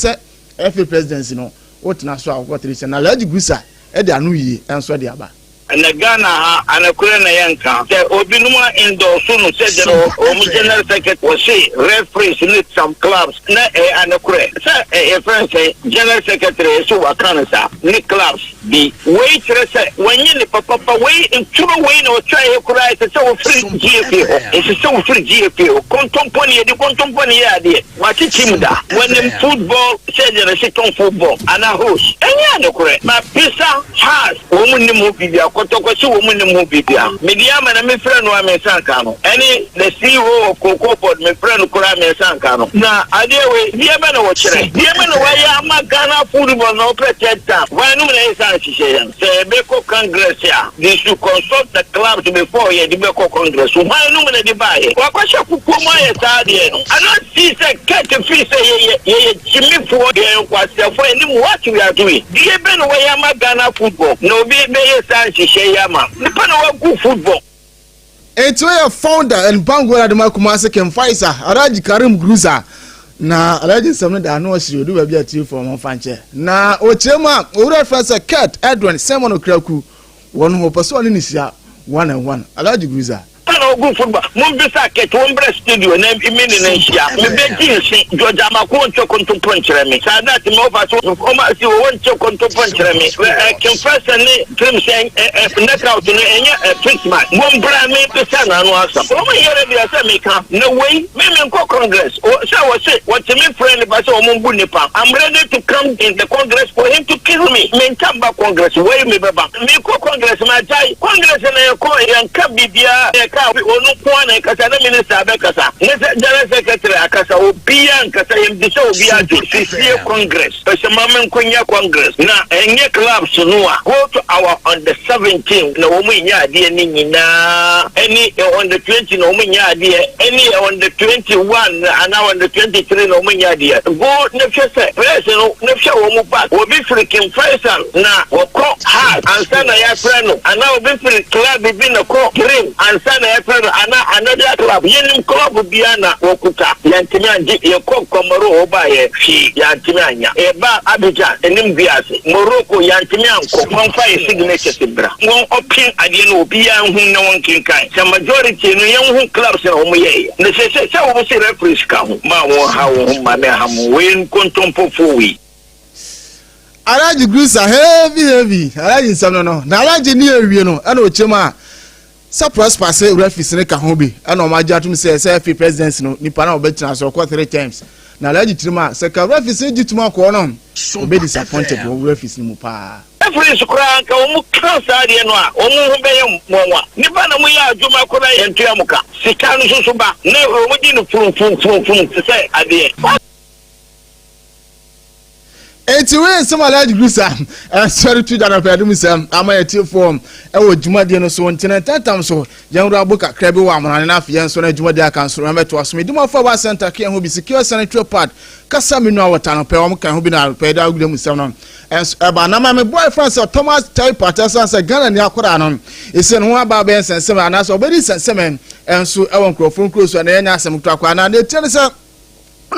[SPEAKER 14] FA presidency no wotina so akọ tiri na Alhaji Gusa e de anu yi enso de aba
[SPEAKER 16] na Ghana ha anakure na yanka the obinuma endorse no said the general secretary was say referees need some clubs na anakure say friend say general secretary so wakana sa ni clubs be wait say when you papa wait in two way no try kura say so free GFA it's so free GFA contomponi de contomponi ya de wati team da when them football say the second football ana host enya anakure ma pisa has woman mu bibia kotoko si wo munne mu bibia media ma na me frɛ no amesanka no ɛne the CEO of Cocoa Board me frɛ no kora amesanka no na adewe die be na wo kyerɛ die be na wo ya ama Ghana football no protector why no na isa hyehyɛ yan say be ko congress ya they should consult the club before ye be ko congress why no na di bae wa kwasha kuku mo ye saade no ana see say cat free say ye Jimmy for ye kwasɛ for any what we are doing die be na wo ya ama Ghana football no be ye sa hyehyɛ yama nipa na wa good football.
[SPEAKER 14] It's where founder and Bangora de Makumasi Kim Faisa Alhaji Karim Cruiser na Alhaji Samna da no shi odu ba bia ti for mo fanche na o chema o reference Kurt Edwin Simon Okraku won ho person ni sia 1-1 Alhaji Cruiser
[SPEAKER 16] no good football mun bisa ke to umbre studio na imini na hia me be jinsi George Amako ncho konto ponchire me sada ti mo fa so o ma si o ncho konto ponchire me can first ni dream saying knockout no enya Christmas mun bra me bisa na no asa o ma yere bi asa me ka no way me nko congress o say what me friend ba so mun bu nipa I'm ready to come in the congress for him to kill me me tamba congress way me beba me ko congress ma jai congress na ko yan ka bibia ka onu kwa na kasa na minister abekasa ne general secretary akasa obia nkasa yem de so obia jo CCA congress pesamamen konya congress na enye clubs no a go to our on the 17th na wo mu nya ade ni nyina any on the 20 na wo mu nya ade any on the 21 and on the 23 na wo mu nya ade go ne fese press no ne fse wo mu back wo bi freaking Faisal na wo ko hard ansa na ya friend ana wo bi free club bi na ko dream ansa na ya friend ana another club yenim club bia na wo kuta yantimi anje ye ko komoro oba ye fi yantimi anya e ba Abidjan enim biase Morocco yantimi anko konfa ye signature sibra won opin ade no bia hu na won kinkai the majority no yan hu clubs na wo ye ne se wo se referee ka hu ma wo ha wo ma me ha mo wen kontompo fowi
[SPEAKER 14] Alaji Grisa heavy Alaji nsam no na Alaji ni ewie no ana ochema sa prosper say referee ne ka ho bi ana o ma jatum say fi president no nipa na obetina so ko 3 times na Alaji tirima say ka referee gituma ko no be disappointed wo referee ni mu pa
[SPEAKER 16] referee sukura ka o mu kansa de no a o mu ho be ye monwa nipa na mu ya adwuma ko na ye ntua mu ka sika no so ba na o mu di no fun say ade
[SPEAKER 14] Eti we some Alaji Grisa sorry to that pedum sam amayeti form e wo dwumade no so ntene tatam so janro abuka krabe wa amana na afiye so na dwumade aka so na meto aso medum afa wa center ke ho bi secure sanitary pad kasa me no awota no pe wo kan ho bi na pe da agudem sam no eba na ma me boyfriend so Thomas Terry Patterson say Ghana ni akora no ese no aba be sensem ana so obedi sensem enso e won krofon kroso na enya asem twakwa na na tiene say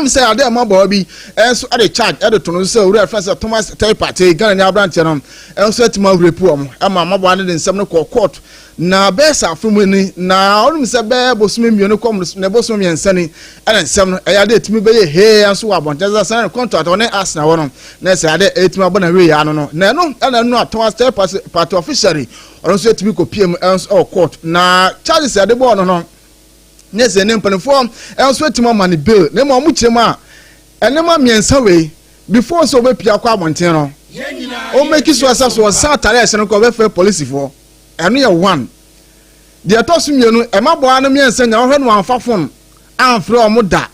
[SPEAKER 14] say ade amabo bi enso ade charge ade tono say ori friend say Thomas Terry Party Ghana ni abrante no enso atima repu am ama amabo ade de nsem no court na besa afum ni na onum say be bosumi mienu kom na bosumi ensani ade nsem no e ade etimi be ye he enso wa bonte say contract on Arsenal wono na say ade etimi abona we ya no na no ana no Thomas Terry Party officially onso etimi ko PM enso court na charges ade bo no Yes, and then form elsewhere to my money bill. Nemo muchema and nema miensa way before so we pia kwa monteno. O make it so as was Saturday and go for police for and we are one. The atosum you and my boy and miensa now had one for phone and from muda.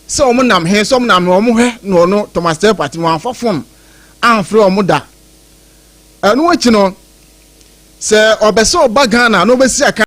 [SPEAKER 14] So munam here some nam no Thomas Terry Party one for phone and from muda. And what you know say obeso bagana no be